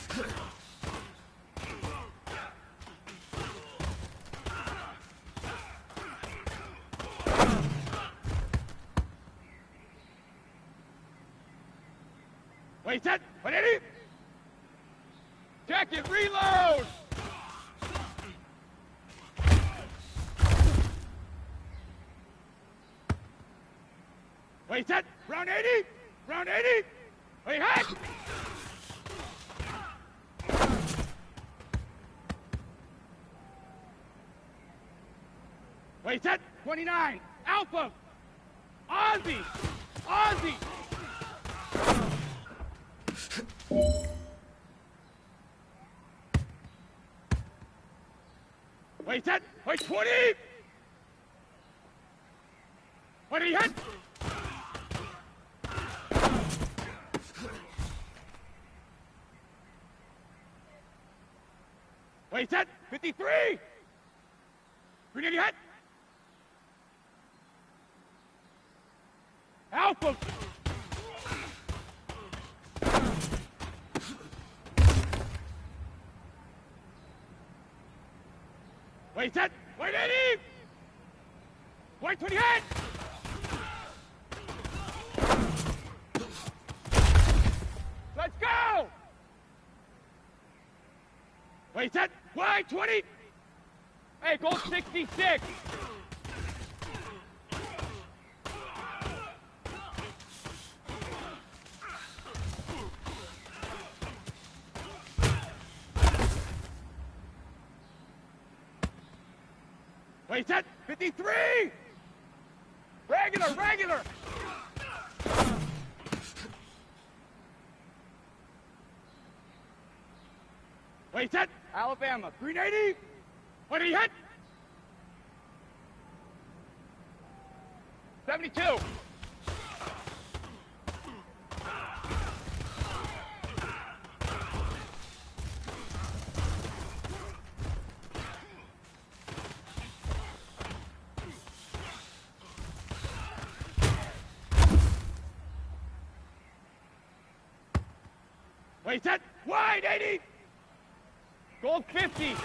Wait, set, 180! Check it, reload! Wait, set, round 80! Round 80! Wait, hit! Wait, set, 29, Alpha! Ozzy! Ozzy! Wait, set, wait, 20! 20, hit! Wait, set, 53! 380, hit! Alpha! Wait, set, wait, 80! Wait, 20, hit! Let's go! Wait, set, wide, 20! Hey, goal 66! Wait, set. 53. Regular, regular. Wait, set. Alabama. 380. What did he hit? 72. Wait, set. Wide 80. Gold 50.